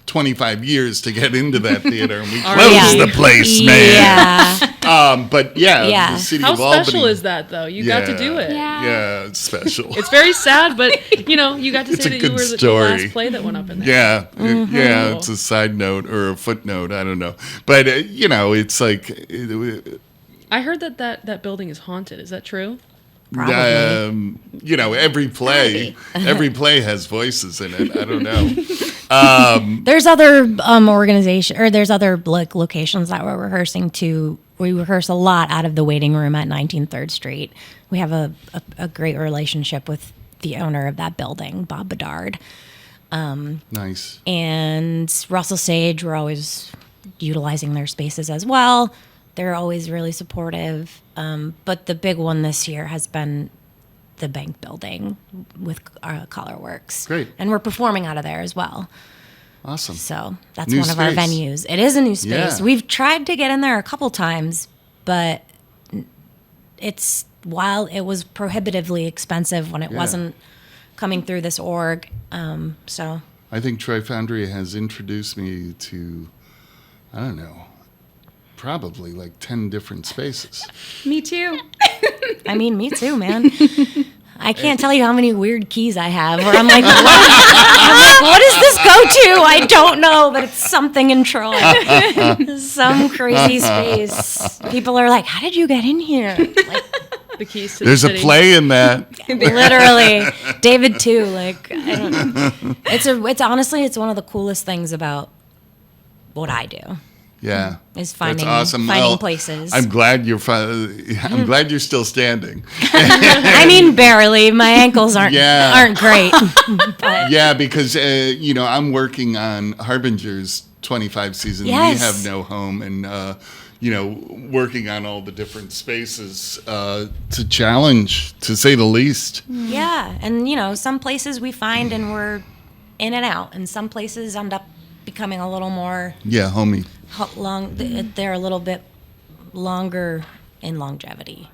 25 years to get into that theater, and we closed the place, man. Yeah. But the city How of Albany. special is that, though? You got to do it. Yeah, it's special. It's very sad, but, you got to It's say a that you good were the story. last play that went up in there. Yeah, Mm-hmm. yeah, it's a side note or a footnote. I don't know, but it's like I heard that building is haunted. Is that true? Probably. Every play has voices in it. I don't know. There's other there's other locations that we're rehearsing to. We rehearse a lot out of the waiting room at 19 3rd Street. We have a great relationship with the owner of that building, Bob Bedard. Nice. And Russell Sage, we're always utilizing their spaces as well. They're always really supportive. But the big one this year has been the bank building with Collarworks. Great. And we're performing out of there as well. Awesome. So that's New one of our space. venues. It is a new space. Yeah. We've tried to get in there a couple times, but while it was prohibitively expensive when it wasn't coming through this org. So I think Troy Foundry has introduced me to, I don't know, probably like 10 different spaces. Me too. I mean, me too, man. I can't tell you how many weird keys I have where I'm like, what does this go to? I don't know, but it's something in Troy. Some crazy space. People are like, how did you get in here? Like, The keys to There's the a city. play in that. literally. David too. Like, I don't know. It's honestly, it's one of the coolest things about what I do. Yeah. Is finding That's awesome. places. I'm glad I'm glad you're still standing. I mean, barely. My ankles aren't great. But Yeah, because I'm working on Harbinger's 25 season. Yes. We have no home, and working on all the different spaces to challenge, to say the least. yeah, and some places we find and we're in and out, and some places end up becoming a little more Yeah, homie. They're a little bit longer in longevity.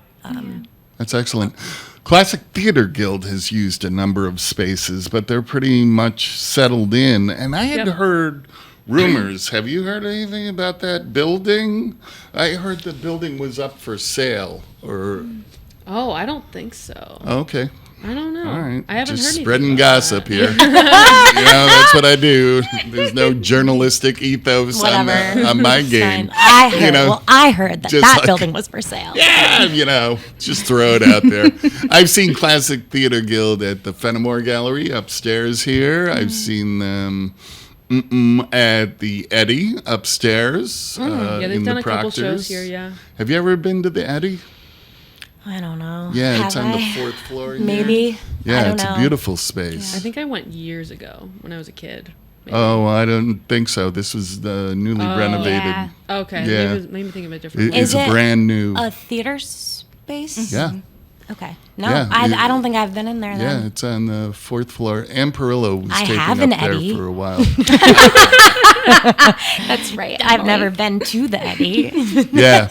That's excellent. Classic Theater Guild has used a number of spaces, but they're pretty much settled in. And I had Yep. heard rumors. Have you heard anything about that building? I heard the building was up for sale. Or Oh, I don't think so. okay. I don't know. All right. I haven't Just heard anything spreading about gossip that. here. That's what I do. There's no journalistic ethos Whatever. on my It's game. fine. I heard. know, I heard that just that like- building was for sale. Yeah, just throw it out there. I've seen Classic Theater Guild at the Fenimore Gallery upstairs here. I've seen them at the Eddy upstairs. Yeah, they've in done the a couple shows Proctors. here, yeah. Have you ever been to the Eddy? I don't know. Yeah, it's Have on the I? 4th floor. here. Maybe. Yeah, I don't it's know. a beautiful space. I think I went years ago when I was a kid. Maybe. Oh, I don't think so. This was the newly renovated. Yeah. Okay, Yeah. maybe think of a different one. It's Is it brand new. A theater space? Yeah. Okay. No, Yeah, I don't think I've been in there Yeah, then. it's on the 4th floor. Ann Perillo was I taking have up an there Eddy. for a while. That's right. I've Emily. never been to the Eddy. Yeah.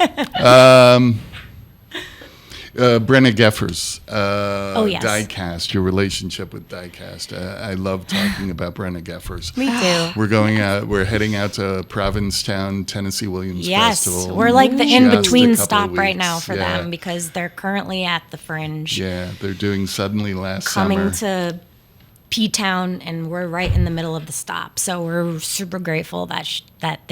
Brenna Geffers, yes. Diecast, your relationship with Diecast. I love talking about Brenna Geffers. Me too. We're heading out to Provincetown, Tennessee Williams Yes, Festival. we're like the Just in-between a couple stop of right now weeks. for Yeah. them because they're currently at the Fringe, Yeah, they're doing Suddenly Last coming Summer. to P-Town, and we're right in the middle of the stop. So we're super grateful that that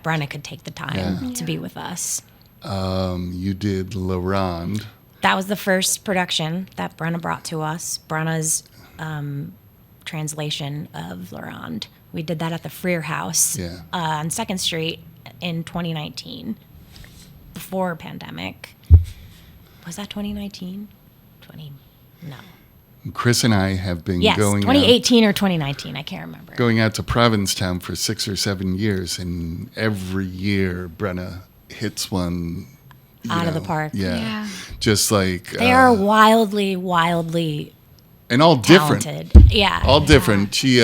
Brenna could take the time to be with us. You did La Ronde. That was the first production that Brenna brought to us. Brenna's translation of La Ronde. We did that at the Freer House on 2nd Street in 2019, before pandemic. Was that 2019? No. Chris and I have been Yes, going 2018 or 2019. I can't remember. going out to Provincetown for 6 or 7 years, and every year Brenna hits one Out of the park. Yeah. Just like They are wildly and all different. talented. Yeah. All different. She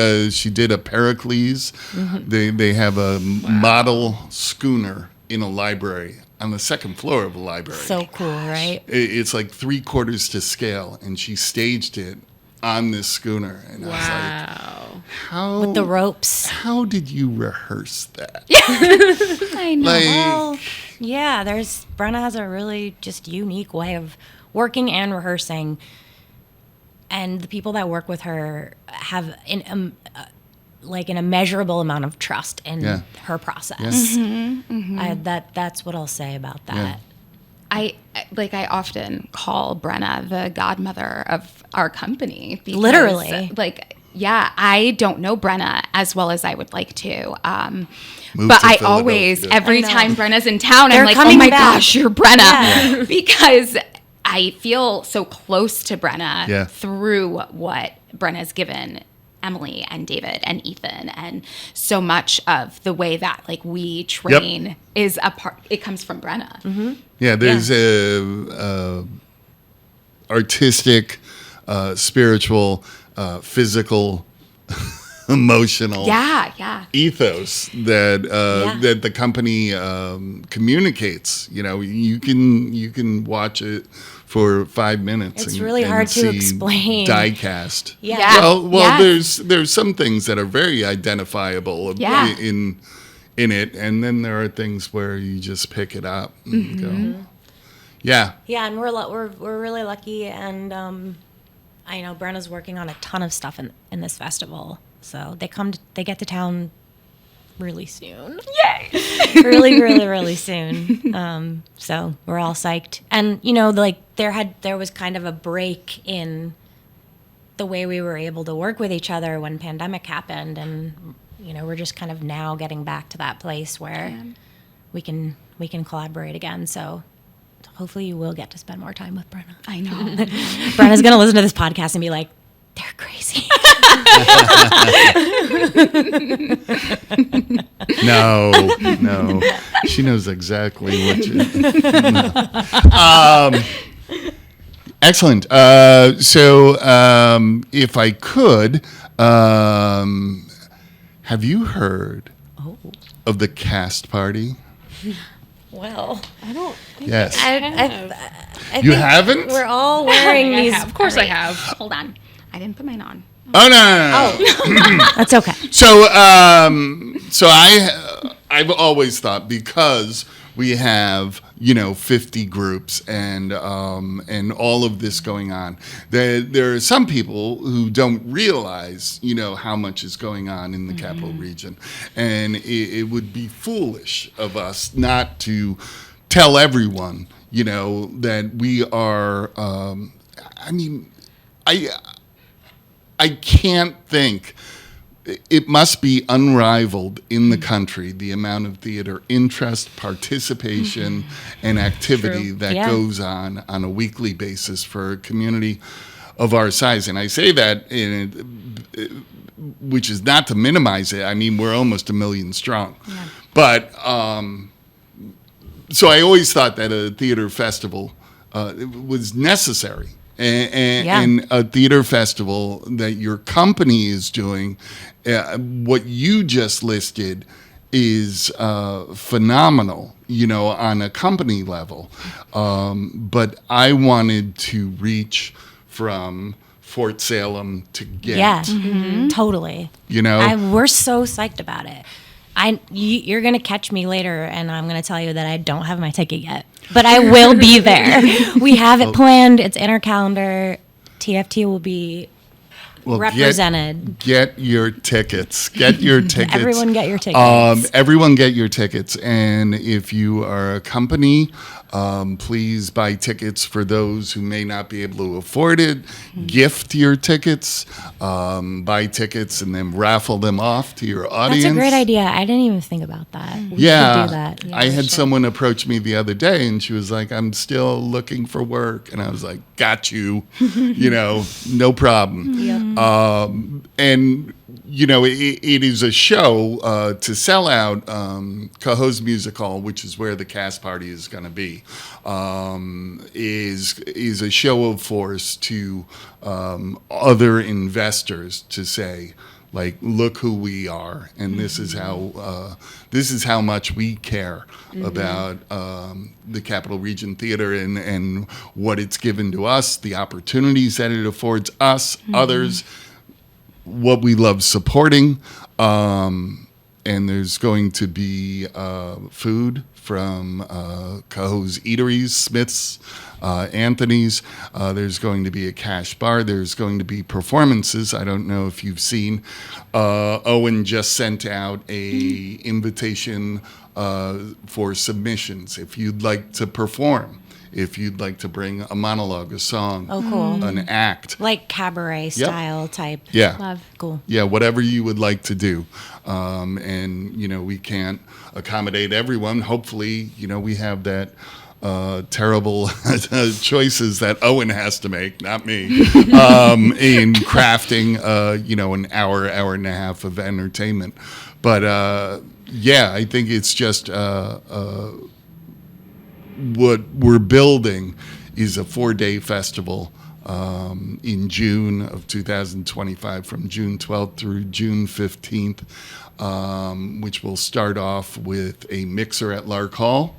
did a Pericles. They have a model schooner in a library on the 2nd floor of a library. So cool, right? It's like 3/4 to scale, and she staged it on this schooner. And I was like, Wow. how With the ropes. How did you rehearse that? I know. Like, Well, yeah, Brenna has a really just unique way of working and rehearsing. And the people that work with her have like an immeasurable amount of trust in her process. That's what I'll say about that. Yeah. I often call Brenna the godmother of our company. Because, Literally. I don't know Brenna as well as I would like to. Moved But to I always, Philadelphia. every I know. time Brenna's in town, They're I'm like, oh coming my back. gosh, you're Brenna. Yeah. Because I feel so close to Brenna Yeah. through what Brenna's given Emily and David and Ethan, and so much of the way that we train is a part. It comes from Brenna. Yeah, there's a artistic, spiritual, physical, emotional ethos that the company communicates. You can watch it for 5 minutes. It's and, really and hard to see explain. Diecast. Yeah. Well, there's some things that are very identifiable in it, and then there are things where you just pick it up and go. Yeah. Yeah, and we're really lucky, and I know Brenna's working on a ton of stuff in this festival. So they get to town really soon. Yay! really soon. So we're all psyched, and there was kind of a break in the way we were able to work with each other when pandemic happened, and we're just kind of now getting back to that place where we can collaborate again. So hopefully you will get to spend more time with Brenna. I know. Brenna's going to listen to this podcast and be like, they're crazy. No. She knows exactly what you... No. Excellent. So if I could, have you heard of the cast party? Well, I don't think Yes. I You think haven't? We're all wearing I these. have. Of course I have. Hold on. I didn't put mine on. Oh, no. That's okay. So So I've always thought, because we have 50 groups and all of this going on, there are some people who don't realize how much is going on in the capital region, and it would be foolish of us not to tell everyone that we are. I can't think. It must be unrivaled in the country, the amount of theater interest, participation, and activity that goes on a weekly basis for a community of our size. And I say that, which is not to minimize it. I mean, we're almost 1 million strong. Yeah. But, so I always thought that a theater festival was necessary. And a theater festival that your company is doing, what you just listed is phenomenal, on a company level. But I wanted to reach from Fort Salem to Ghent. Yeah, totally. We're so psyched about it. You're going to catch me later, and I'm going to tell you that I don't have my ticket yet. But I will be there. We have it planned. It's in our calendar. TFT will be represented. Get your tickets. Get your tickets. Everyone get your tickets. Everyone get your tickets. And if you are a company, please buy tickets for those who may not be able to afford it. Gift your tickets. Buy tickets and then raffle them off to your audience. That's a great idea. I didn't even think about that. We should do that. Yeah, I had someone approach me the other day, and she was like, I'm still looking for work. And I was like, got you. No problem. Yep. And it is a show to sell out Cohoes Music Hall, which is where the cast party is going to be. Is a show of force to other investors to say, like, look who we are, and this is how much we care about the Capital Region Theater and what it's given to us, the opportunities that it affords us, others, what we love supporting. And there's going to be food from Cohoes Eateries, Smith's, Anthony's. There's going to be a cash bar. There's going to be performances. I don't know if you've seen. Owen just sent out a invitation for submissions. If you'd like to perform, if you'd like to bring a monologue, a song, an act. Like cabaret style type. Yeah. Love. Cool. Yeah, whatever you would like to do. And, we can't accommodate everyone. Hopefully, we have that terrible choices that Owen has to make, not me, in crafting, an hour and a half of entertainment. But, I think it's just what we're building is a 4-day festival in June of 2025, from June 12th through June 15th, which will start off with a mixer at Lark Hall.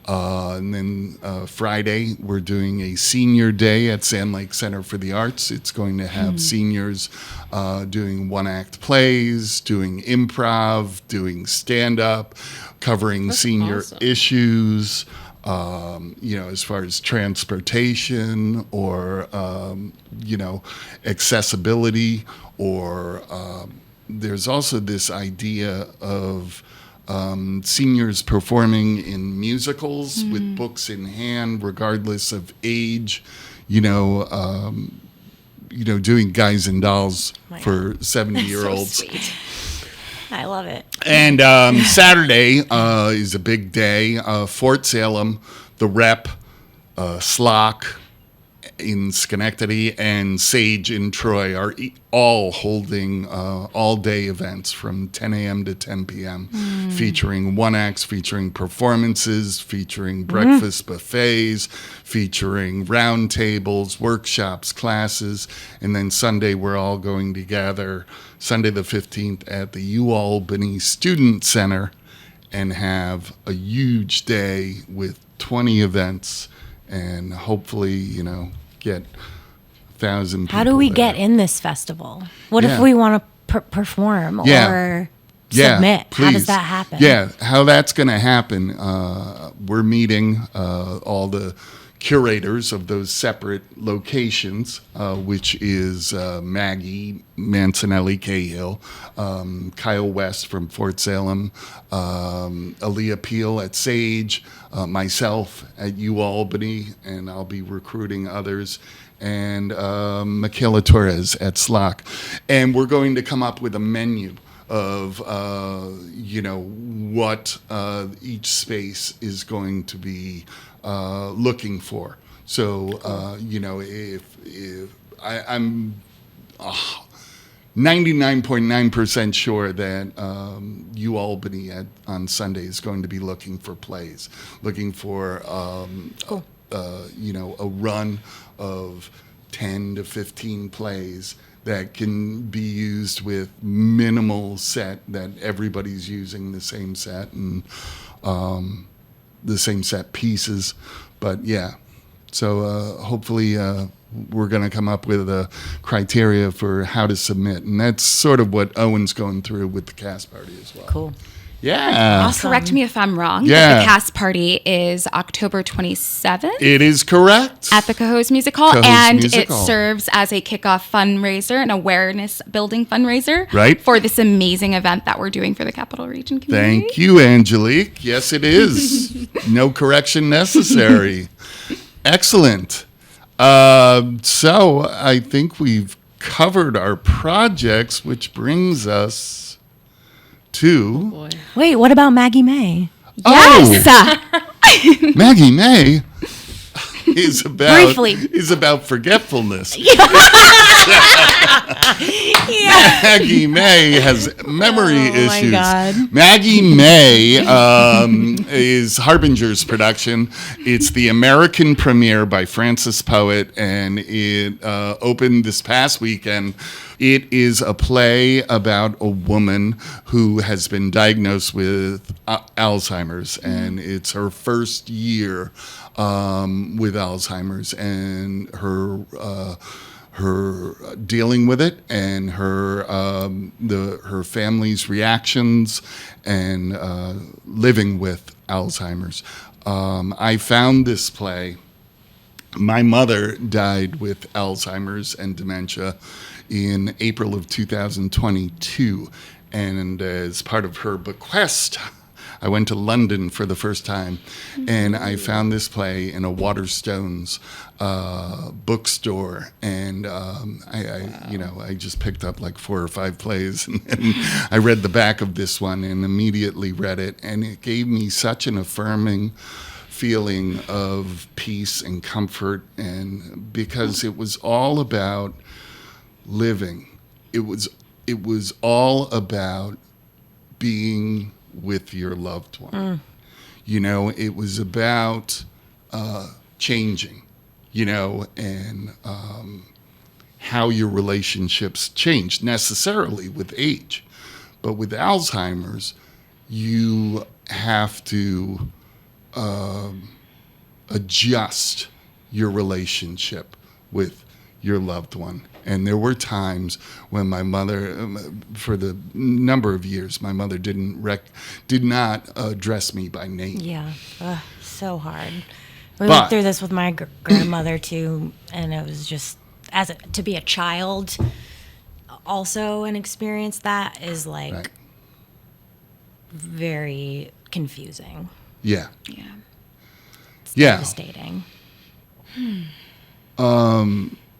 And then Friday, we're doing a senior day at Sand Lake Center for the Arts. It's going to have seniors doing one-act plays, doing improv, doing stand-up, covering senior issues. As far as transportation or, accessibility, or there's also this idea of seniors performing in musicals with books in hand, regardless of age, doing Guys and Dolls for 70-year-olds. So sweet. I love it. And Saturday is a big day. Fort Salem, the Rep, SLOC in Schenectady, and Sage in Troy are all holding all-day events from 10 a.m. to 10 p.m., featuring one-acts, featuring performances, featuring breakfast buffets, featuring round tables, workshops, classes, and then Sunday we're all going to gather Sunday the 15th at the UAlbany Student Center and have a huge day with 20 events and hopefully, get 1,000 people. How do we there. get in this festival? What if we want to perform? Yeah. Or submit? Please. How does that happen? Yeah, how that's going to happen. We're meeting all the curators of those separate locations, which is Maggie Mancinelli Cahill, Kyle West from Fort Salem, Aaliyah Peel at Sage, myself at UAlbany, and I'll be recruiting others, and Michaela Torres at SLOC. And we're going to come up with a menu of what each space is going to be looking for. So if I'm 99.9% sure that UAlbany on Sunday is going to be looking for plays, looking for Cool. a run of 10 to 15 plays that can be used with minimal set, that everybody's using the same set and the same set pieces. But yeah, so hopefully we're going to come up with a criteria for how to submit. And that's sort of what Owen's going through with the cast party as well. Cool. Yeah. Awesome. Correct me if I'm wrong. Yeah. But the cast party is October 27th. It is correct. At the Cohoes Music Hall. Cohoes And Music it Hall. serves as a kickoff fundraiser, an awareness building fundraiser. Right. For this amazing event that we're doing for the Capital Region community. Thank you, Angelique. Yes, it is. No correction necessary. Excellent. So I think we've covered our projects, which brings us to Boy. Wait, what about Maggie Mae? Yes. Maggie Mae. Is Briefly. about forgetfulness. Yeah. Maggie Mae has memory Oh, my issues. God. Maggie Mae is Harbinger's production. It's the American premiere by Francis Poet, and it opened this past weekend. It is a play about a woman who has been diagnosed with Alzheimer's, and it's her first year with Alzheimer's, and her dealing with it, and her family's reactions, and living with Alzheimer's. I found this play. My mother died with Alzheimer's and dementia in April of 2022, and as part of her bequest, I went to London for the first time, and I found this play in a Waterstones bookstore, and I just picked up like 4 or 5 plays, and I read the back of this one and immediately read it, and it gave me such an affirming feeling of peace and comfort, and because it was all about living, it was all about being with your loved one. It was about changing, and how your relationships change necessarily with age. But with Alzheimer's, you have to adjust your relationship with your loved one. And there were times when my mother, for the number of years, my mother did not address me by name. Yeah. So hard. We went through this with my grandmother too, and it was just to be a child also and experience that is like Right. very confusing. Yeah. Yeah. It's Yeah. devastating.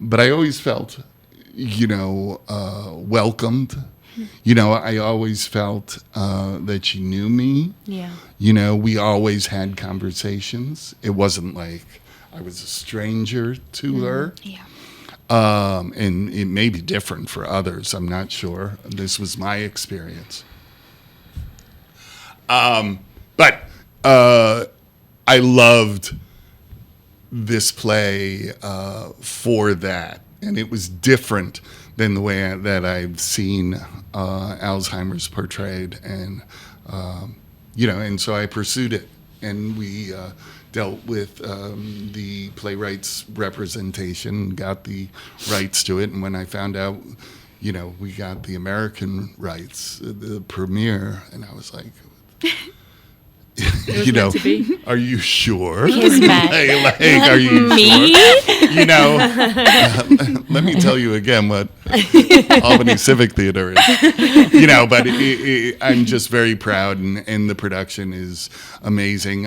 But I always felt, welcomed. I always felt that she knew me. Yeah. We always had conversations. It wasn't like I was a stranger to her. Yeah. And it may be different for others. I'm not sure. This was my experience. But I loved this play for that. And it was different than the way that I've seen Alzheimer's portrayed. And, and so I pursued it. And we dealt with the playwright's representation, got the rights to it. And when I found out, we got the American rights, the premiere, and I was like, meant to be. Are you sure? Kismet. Are you Me? sure? Let me tell you again what Albany Civic Theater is. But I'm just very proud, and the production is amazing.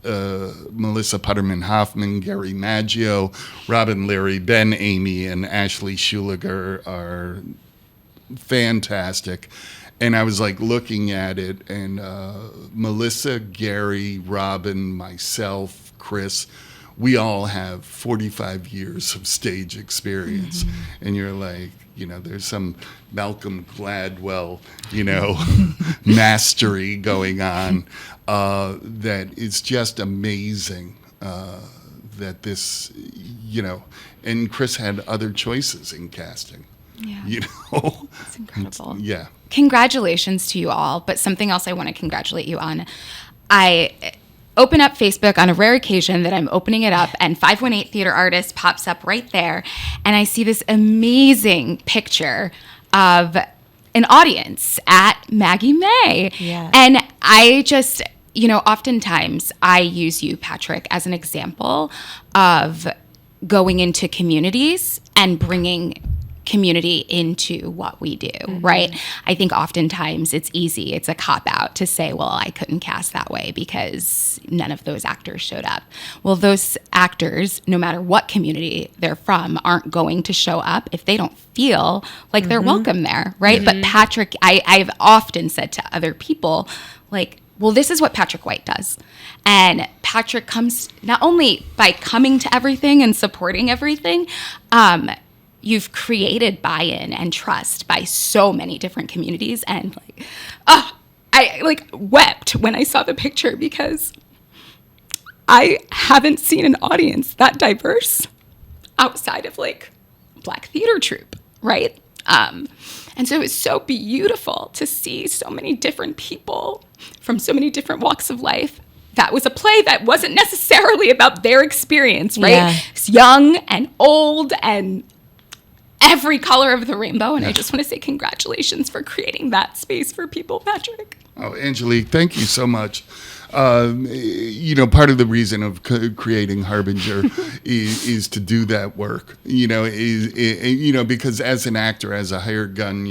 Melissa Putterman Hoffman, Gary Maggio, Robin Leary, Ben Amy, and Ashley Schuliger are fantastic. And I was like looking at it, and Melissa, Gary, Robin, myself, Chris, we all have 45 years of stage experience. Mm-hmm. And you're like, there's some Malcolm Gladwell, mastery going on that is just amazing that this, and Chris had other choices in casting. Yeah. It's incredible. Yeah. Congratulations to you all. But something else I want to congratulate you on. I open up Facebook on a rare occasion that I'm opening it up, and 518 Theater Artist pops up right there. And I see this amazing picture of an audience at Maggie Mae. Yeah. And I just, oftentimes I use you, Patrick, as an example of going into communities and bringing community into what we do, right? I think oftentimes it's easy. It's a cop-out to say, well, I couldn't cast that way because none of those actors showed up. Well, those actors, no matter what community they're from, aren't going to show up if they don't feel like they're welcome there, right? But Patrick, I've often said to other people, like, well, this is what Patrick White does. And Patrick comes not only by coming to everything and supporting everything, you've created buy-in and trust by so many different communities. And I wept when I saw the picture because I haven't seen an audience that diverse outside of Black theater troupe, right? And so it was so beautiful to see so many different people from so many different walks of life. That was a play that wasn't necessarily about their experience, right? Yeah. It's young and old and every color of the rainbow. And I just want to say congratulations for creating that space for people, Patrick. Oh, Angelique, thank you so much. Part of the reason of creating Harbinger is to do that work, because as an actor, as a hired gun,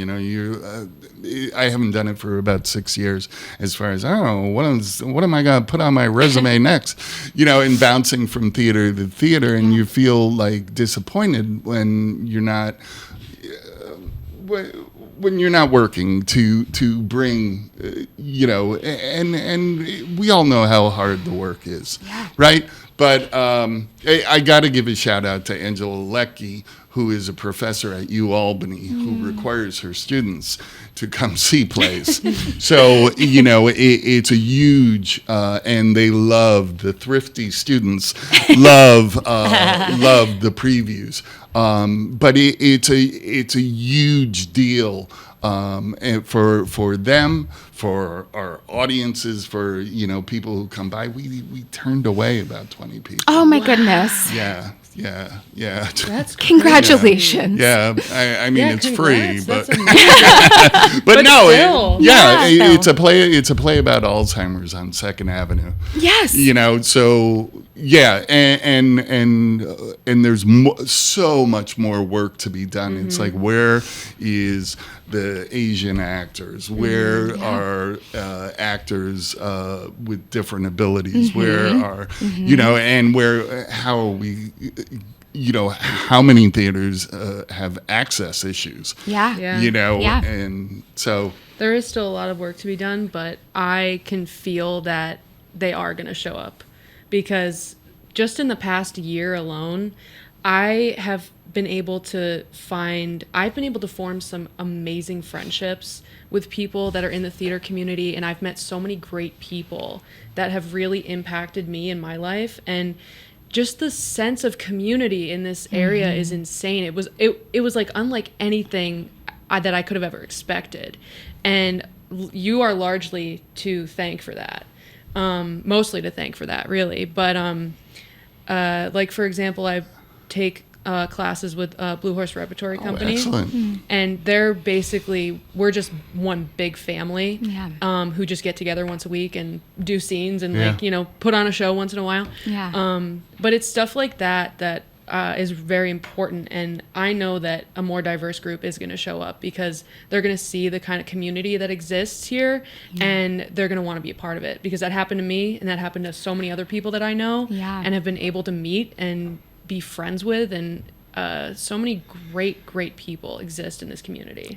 I haven't done it for about 6 years as far as, what am I going to put on my resume next? And bouncing from theater to theater, and you feel like disappointed when you're not working to bring, and we all know how hard the work is, right? But I got to give a shout out to Angelique, who is a professor at UAlbany, who requires her students to come see plays. So, it's a huge, and they love, the thrifty students love the previews. But it's a huge deal for them, for our audiences, for people who come by. We turned away about 20 people. Oh my goodness! Yeah. That's congratulations. Yeah, I mean it's congrats. free, but But no, still. it's a play. It's a play about Alzheimer's on 2nd Avenue. Yes. So yeah, and there's so much more work to be done. It's like, where is the Asian actors? Where are actors with different abilities? Where are and how are we? How many theaters have access issues? Yeah. And so there is still a lot of work to be done, but I can feel that they are going to show up, because just in the past year alone, I've been able to form some amazing friendships with people that are in the theater community, and I've met so many great people that have really impacted me in my life, and just the sense of community in this area is insane. It was like unlike anything that I could have ever expected, and you are largely to thank for that, mostly to thank for that, really. But for example, I take classes with Blue Horse Repertory Company. Excellent. And we're just one big family who just get together once a week and do scenes and put on a show once in a while. But it's stuff like that is very important, and I know that a more diverse group is going to show up because they're going to see the kind of community that exists here, and they're going to want to be a part of it, because that happened to me and that happened to so many other people that I know and have been able to meet and be friends with, and so many great people exist in this community.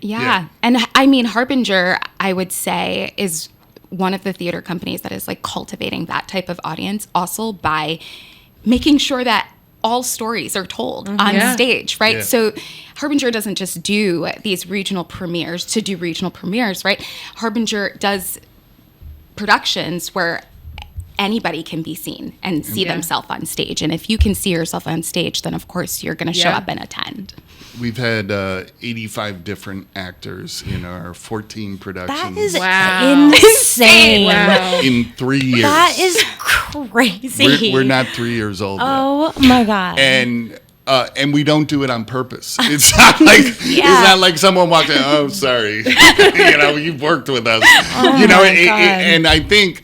And I mean, Harbinger, I would say, is one of the theater companies that is like cultivating that type of audience also by making sure that all stories are told on stage, right? So Harbinger doesn't just do these regional premieres to do regional premieres, right? Harbinger does productions where anybody can be seen and see themselves on stage. And if you can see yourself on stage, then of course you're going to show up and attend. We've had 85 different actors in our 14 productions. That is insane. Wow. In 3 years. That is crazy. We're not 3 years old yet. Oh my God. And we don't do it on purpose. It's not like it's not like someone walked in. Oh, sorry, you've worked with us. And I think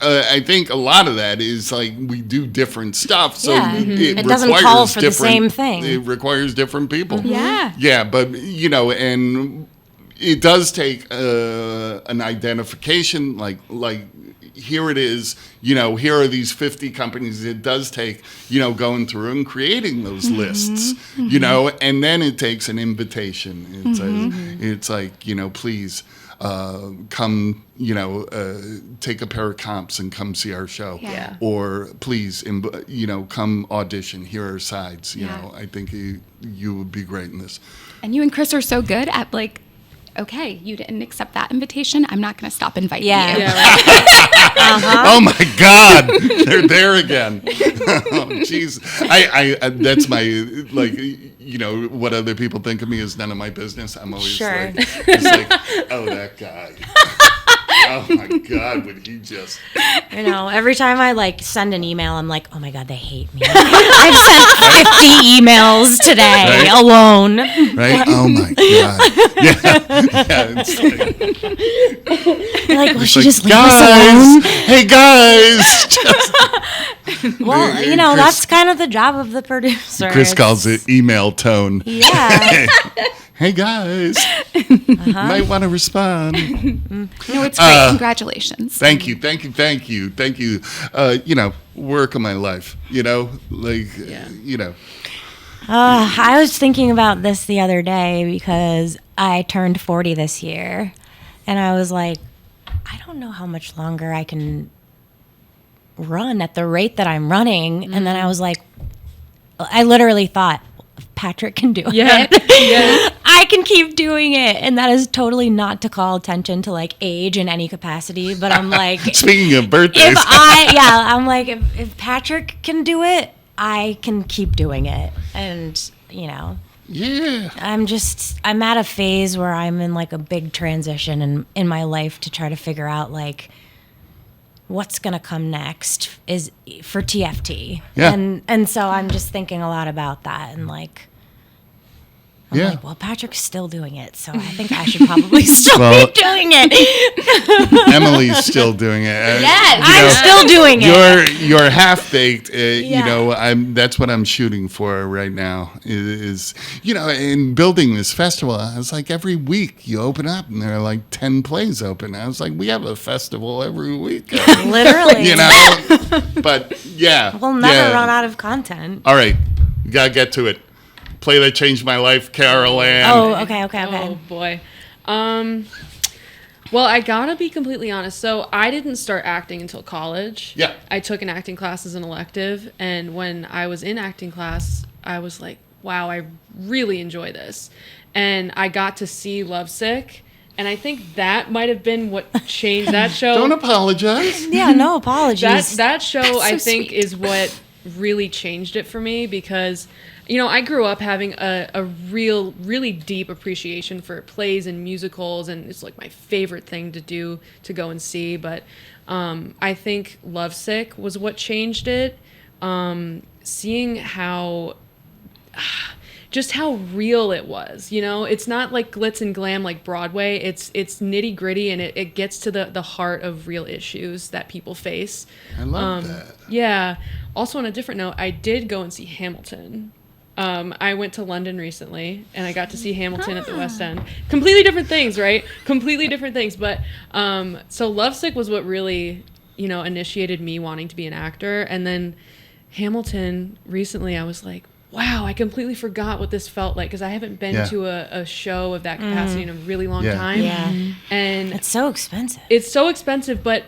a lot of that is like we do different stuff, so it doesn't call for the same thing. It requires different people. Yeah, but and it does take an identification, like. Here it is, here are these 50 companies. It does take, going through and creating those lists, and then it takes an invitation. It's like, please come, take a pair of comps and come see our show. Yeah. Or please, come audition. Here are sides. I think you would be great in this. And you and Chris are so good at like, okay, you didn't accept that invitation. I'm not going to stop inviting you. Oh my God, they're there again. Oh, jeez, I that's my what other people think of me is none of my business. I'm always it's like, oh, that guy. Oh my God, would he just? Every time I send an email, I'm like, oh my God, they hate me. I've sent 50 emails today alone. Right? Oh my God. Yeah. It's like, will she just leave guys, us alone? Hey guys. Well, that's kind of the job of the producer. Chris calls it email tone. Yeah. Hey guys, might want to respond. No, it's great. Congratulations. Thank you. Work of my life. I was thinking about this the other day because I turned 40 this year, and I was like, I don't know how much longer I can run at the rate that I'm running. And then I was like, I literally thought, Patrick can do it. Yeah. I can keep doing it. And that is totally not to call attention to age in any capacity. But I'm like, speaking of birthdays, I'm like, if Patrick can do it, I can keep doing it. And, I'm at a phase where I'm in a big transition in my life to try to figure out what's going to come next is for TFT. Yeah. And so I'm just thinking a lot about that and I'm like, well, Patrick's still doing it, so I think I should probably still be doing it. Emily's still doing it. Yes, I'm still doing it. You're half baked. That's what I'm shooting for right now. Is in building this festival, I was like, every week you open up and there are 10 plays open. I was like, we have a festival every week. Literally. But yeah, we'll never run out of content. All right, you gotta get to it. Play that changed my life, Carol Anne. Oh, okay. Oh, boy. Well, I gotta be completely honest. So I didn't start acting until college. Yeah. I took an acting class as an elective. And when I was in acting class, I was like, wow, I really enjoy this. And I got to see Lovesick. And I think that might have been what changed that show. Don't apologize. Yeah, no apologies. That show, so I think, sweet. is what really changed it for me because... I grew up having a really deep appreciation for plays and musicals, and it's my favorite thing to do, to go and see. But I think Lovesick was what changed it. Seeing how just how real it was. You know, it's not like glitz and glam like Broadway. It's nitty gritty, and it gets to the heart of real issues that people face. I love that. Yeah. Also, on a different note, I did go and see Hamilton. I went to London recently, and I got to see Hamilton at the West End. Completely different things, right? Completely different things. But so Lovesick was what really, you know, initiated me wanting to be an actor. And then Hamilton, recently, I was like, wow, I completely forgot what this felt like, because I haven't been to a show of that capacity in a really long time. Yeah. And it's so expensive. It's so expensive, but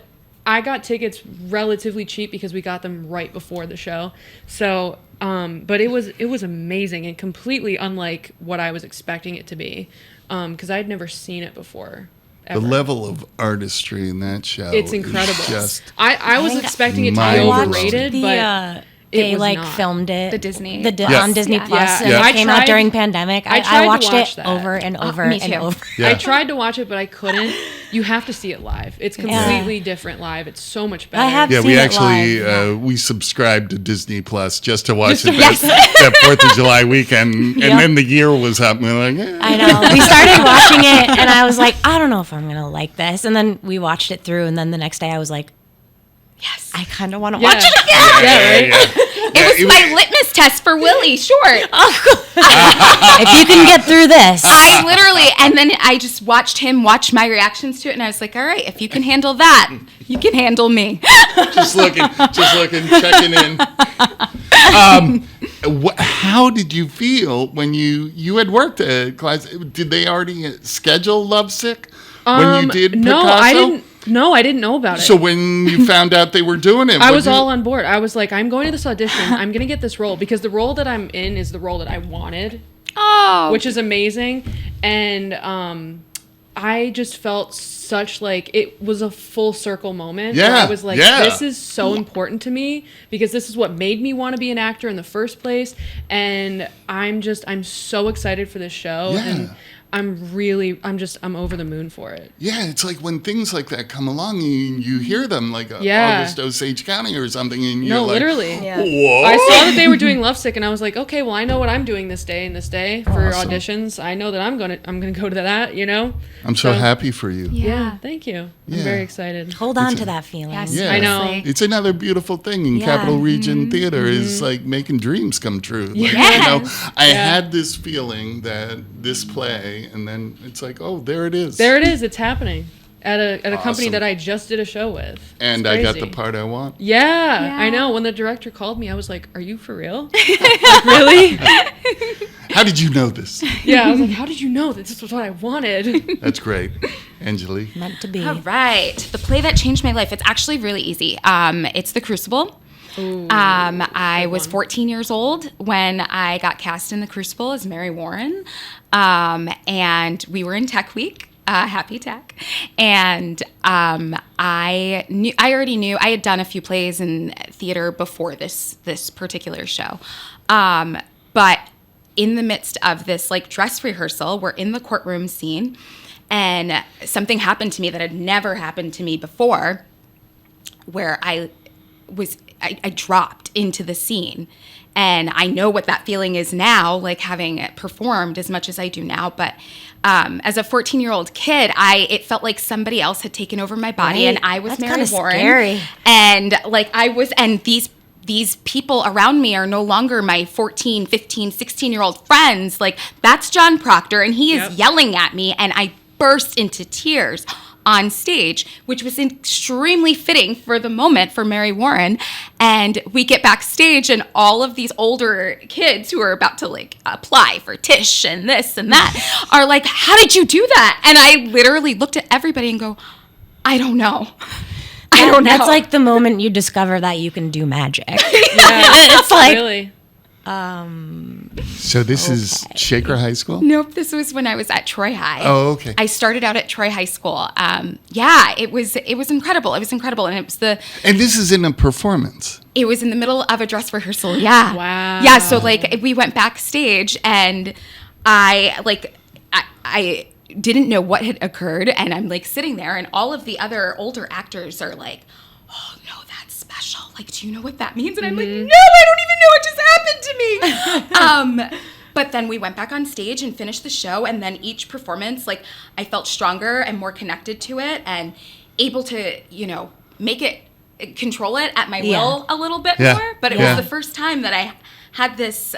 I got tickets relatively cheap because we got them right before the show. So, but it was amazing and completely unlike what I was expecting it to be, because I had never seen it before. Ever. The level of artistry in that show, it's incredible. Just I was expecting it to be overrated, but they like not. Filmed it the Disney on Disney Plus, and it came out during pandemic. I watched it over and over and over. Yeah. I tried to watch it, but I couldn't. You have to see it live. It's completely different live. It's so much better. I have seen we it actually live. We subscribed to Disney Plus just to watch it that 4th of July weekend, and then the year was up, and we're like, I know. We started watching it, and I was like, I don't know if I'm gonna like this. And then we watched it through, and then the next day I was like, yes, I kind of want to watch it again. Yeah. It was my litmus test for Willie Short. If you can get through this. I literally, and then I just watched him watch my reactions to it, and I was like, all right, if you can handle that, you can handle me. just looking, checking in. How did you feel when you had worked at class? Did they already schedule Lovesick when you did Picasso? No, I didn't know about it. So when you found out they were doing it, I was all on board. I was like, I'm going to this audition. I'm going to get this role, because the role that I'm in is the role that I wanted. Oh. Which is amazing. And I just felt such like it was a full circle moment. Yeah. Where I was like, this is so important to me, because this is what made me want to be an actor in the first place. And I'm so excited for this show. Yeah. And I'm over the moon for it. Yeah, it's like when things like that come along, you hear them, like August Osage County or something, and you're like, literally. Yeah. Whoa. I saw that they were doing Lovesick, and I was like, okay, well, I know what I'm doing this day and this day for auditions. I know that I'm gonna go to that, you know? I'm so happy for you. Yeah, thank you. Yeah. I'm very excited. Hold on to that feeling. Yes, Yeah. I know. It's another beautiful thing in Capital Region Theater is like making dreams come true. Like, you know, I had this feeling that this play, and then it's like, oh, there it is. There it is. It's happening at a company Awesome. that I just did a show with. And I got the part I want. Yeah, I know. When the director called me, I was like, are you for real? Like, really? How did you know this? Yeah, I was like, how did you know that this was what I wanted? That's great. Angelique. Meant to be. All right. The play that changed my life. It's actually really easy. It's The Crucible. Ooh, I was 14 years old when I got cast in The Crucible as Mary Warren. And we were in Tech Week. Happy Tech. And I already knew I had done a few plays in theater before this particular show. But in the midst of this like dress rehearsal, we're in the courtroom scene, and something happened to me that had never happened to me before, where I dropped into the scene. And I know what that feeling is now, like having performed as much as I do now. But as a 14-year-old kid, it felt like somebody else had taken over my body, and I was Mary Warren. Scary. And like these people around me are no longer my 14, 15, 16-year-old friends. Like, that's John Proctor, and he is yelling at me, and I burst into tears on stage, which was extremely fitting for the moment for Mary Warren. And we get backstage, and all of these older kids who are about to like apply for Tish and this and that are like, how did you do that? And I literally looked at everybody and go, I don't know. I don't know. That's like the moment you discover that you can do magic. it's like really. So this is Shaker High School? Nope, this was when I was at Troy High. Oh, okay. I started out at Troy High School. It was incredible. It was incredible, and And this is in a performance. It was in the middle of a dress rehearsal. Yeah. Wow. Yeah. So like we went backstage, and I didn't know what had occurred, and I'm like sitting there, and all of the other older actors are like, oh no, that's special. Like, do you know what that means? And I'm like, no, I don't even know what just happened to me. But then we went back on stage and finished the show, and then each performance, like, I felt stronger and more connected to it and able to, make it, control it at my will a little bit more. But it was the first time that I had this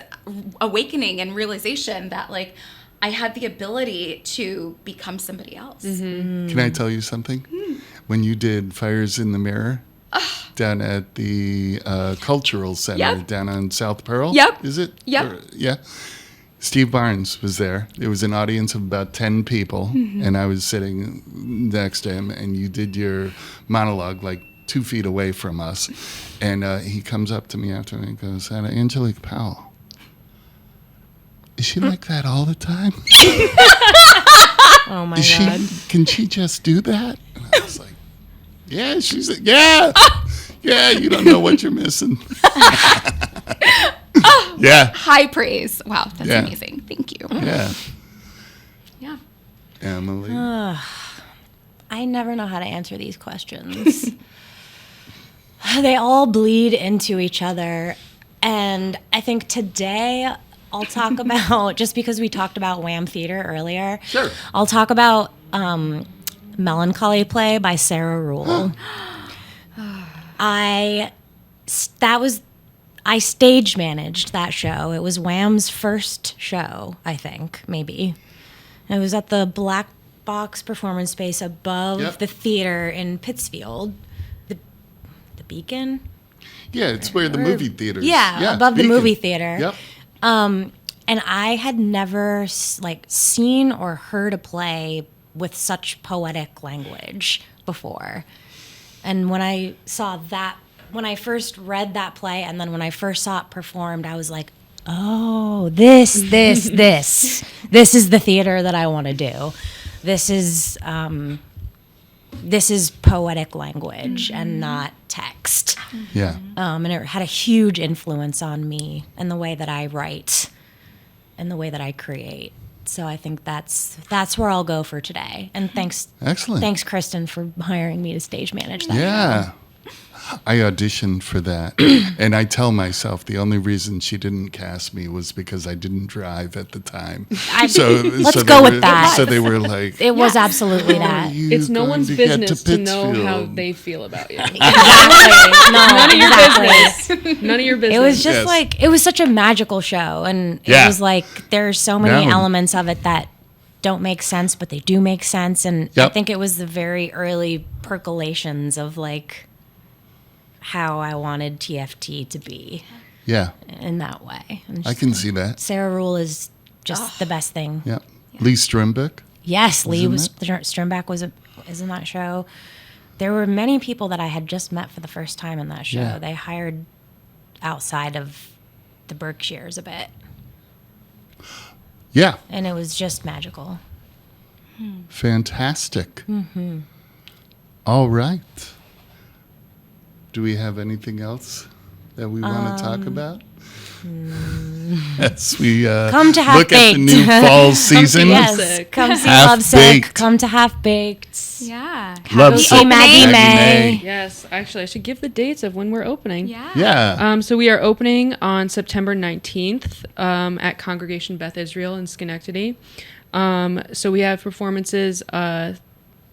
awakening and realization that, like, I had the ability to become somebody else. Can I tell you something? When you did Fires in the Mirror down at the Cultural Center down on South Pearl, is it? Yep. Yeah. Steve Barnes was there. There was an audience of about 10 people, and I was sitting next to him, and you did your monologue like 2 feet away from us. And he comes up to me after and he goes, Angelique Powell, is she like that all the time? Oh my God. Can she just do that? And I was like, yeah, she's like, yeah, you don't know what you're missing. Yeah. High praise. Wow, that's amazing. Thank you. Yeah. Yeah. Emily. I never know how to answer these questions. They all bleed into each other. And I think today I'll talk about, just because we talked about Wham Theater earlier, Sure. I'll talk about Melancholy Play by Sarah Rule. I stage managed that show. It was Wham's first show, I think, maybe. It was at the Black Box Performance Space above the theater in Pittsfield. The Beacon? Yeah, it's where the movie theater is. Yeah, above Beacon. the movie theater. Yep. And I had never seen or heard a play with such poetic language before. And when I saw that, when I first read that play, and then when I first saw it performed, I was like, oh, this is the theater that I want to do. This is poetic language and not text. Yeah. And it had a huge influence on me and the way that I write and the way that I create. So I think that's where I'll go for today. And thanks, Kristen, for hiring me to stage manage that. Yeah. I auditioned for that, and I tell myself the only reason she didn't cast me was because I didn't drive at the time. Let's go with that. So they were like, it was absolutely that. It's no one's business to know how they feel about you. None of your business. None of your business. It was just it was such a magical show, and it was like there's so many elements of it that don't make sense, but they do make sense. And I think it was the very early percolations of how I wanted TFT to be. Yeah. In that way. I can see that. Sarah Rule is just the best thing. Yeah. Lee Strombeck? Yes, Strombeck was in that show. There were many people that I had just met for the first time in that show. Yeah. They hired outside of the Berkshires a bit. Yeah. And it was just magical. Fantastic. All right. Do we have anything else that we want to talk about? As we come to Half look Baked. at the new fall season. Come see Half Lovesick. Baked. Come to Half Baked. Yeah. Lovesick. Maggie Mae. Yes, actually, I should give the dates of when we're opening. Yeah. So we are opening on September 19th at Congregation Beth Israel in Schenectady. So we have performances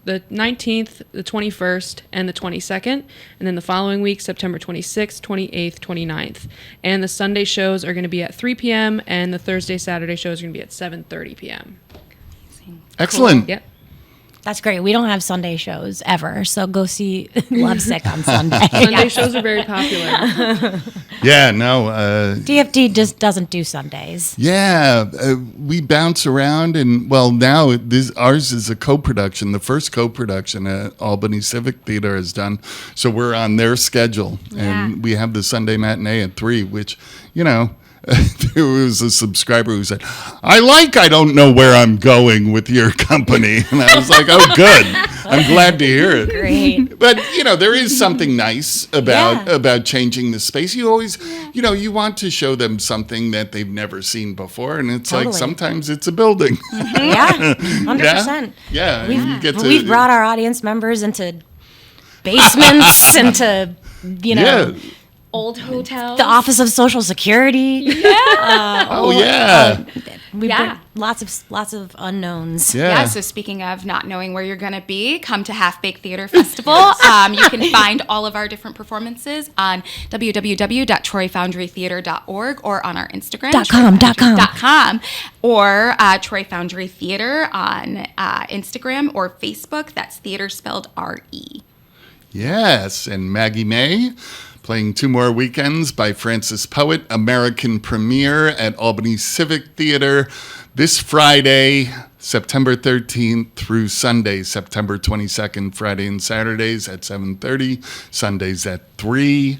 the 19th, the 21st, and the 22nd. And then the following week, September 26th, 28th, 29th. And the Sunday shows are going to be at 3 p.m. and the Thursday, Saturday shows are going to be at 7:30 p.m. Excellent. Cool. Yep. That's great. We don't have Sunday shows ever, so go see Lovesick on Sunday. Sunday shows are very popular. Yeah, no. DFD just doesn't do Sundays. Yeah, we bounce around, and now ours is a co-production, the first co-production Albany Civic Theater has done. So we're on their schedule, and we have the Sunday matinee at 3, which, there was a subscriber who said, I don't know where I'm going with your company. And I was like, oh, good. I'm glad to hear it. Great. But, there is something nice about changing the space. You always, you want to show them something that they've never seen before. And it's like sometimes it's a building. Yeah, 100%. Yeah. We've brought our audience members into basements, into, old hotels. The Office of Social Security. Yeah. We bring lots of unknowns. Yeah. So speaking of not knowing where you're going to be, come to Half Baked Theater Festival. You can find all of our different performances on www.troyfoundrytheater.org or on our Instagram. .com. Or Troy Foundry Theater on Instagram or Facebook. That's theater spelled R-E. Yes, and Maggie Mae playing 2 more weekends by Francis Poet, American premiere at Albany Civic Theater this Friday, September 13th through Sunday, September 22nd, Friday and Saturdays at 7:30, Sundays at 3,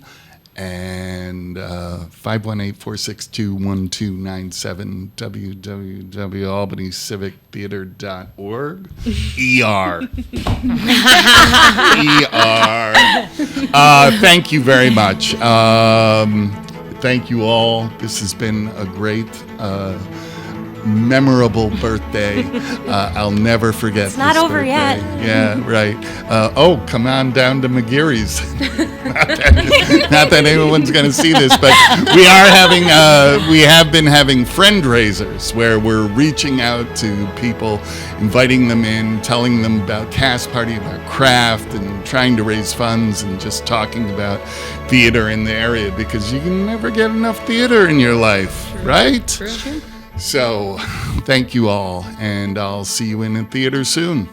and 518-462-1297, www.albanyscivictheater.org. ER. Thank you very much. Thank you all. This has been a great, memorable birthday. I'll never forget. It's not over yet. Yeah, right. Come on down to McGeary's. Not that anyone's going to see this, but we have been having friend-raisers where we're reaching out to people, inviting them in, telling them about Cast Party, about craft, and trying to raise funds and just talking about theater in the area, because you can never get enough theater in your life, right? True. So, thank you all, and I'll see you in the theater soon.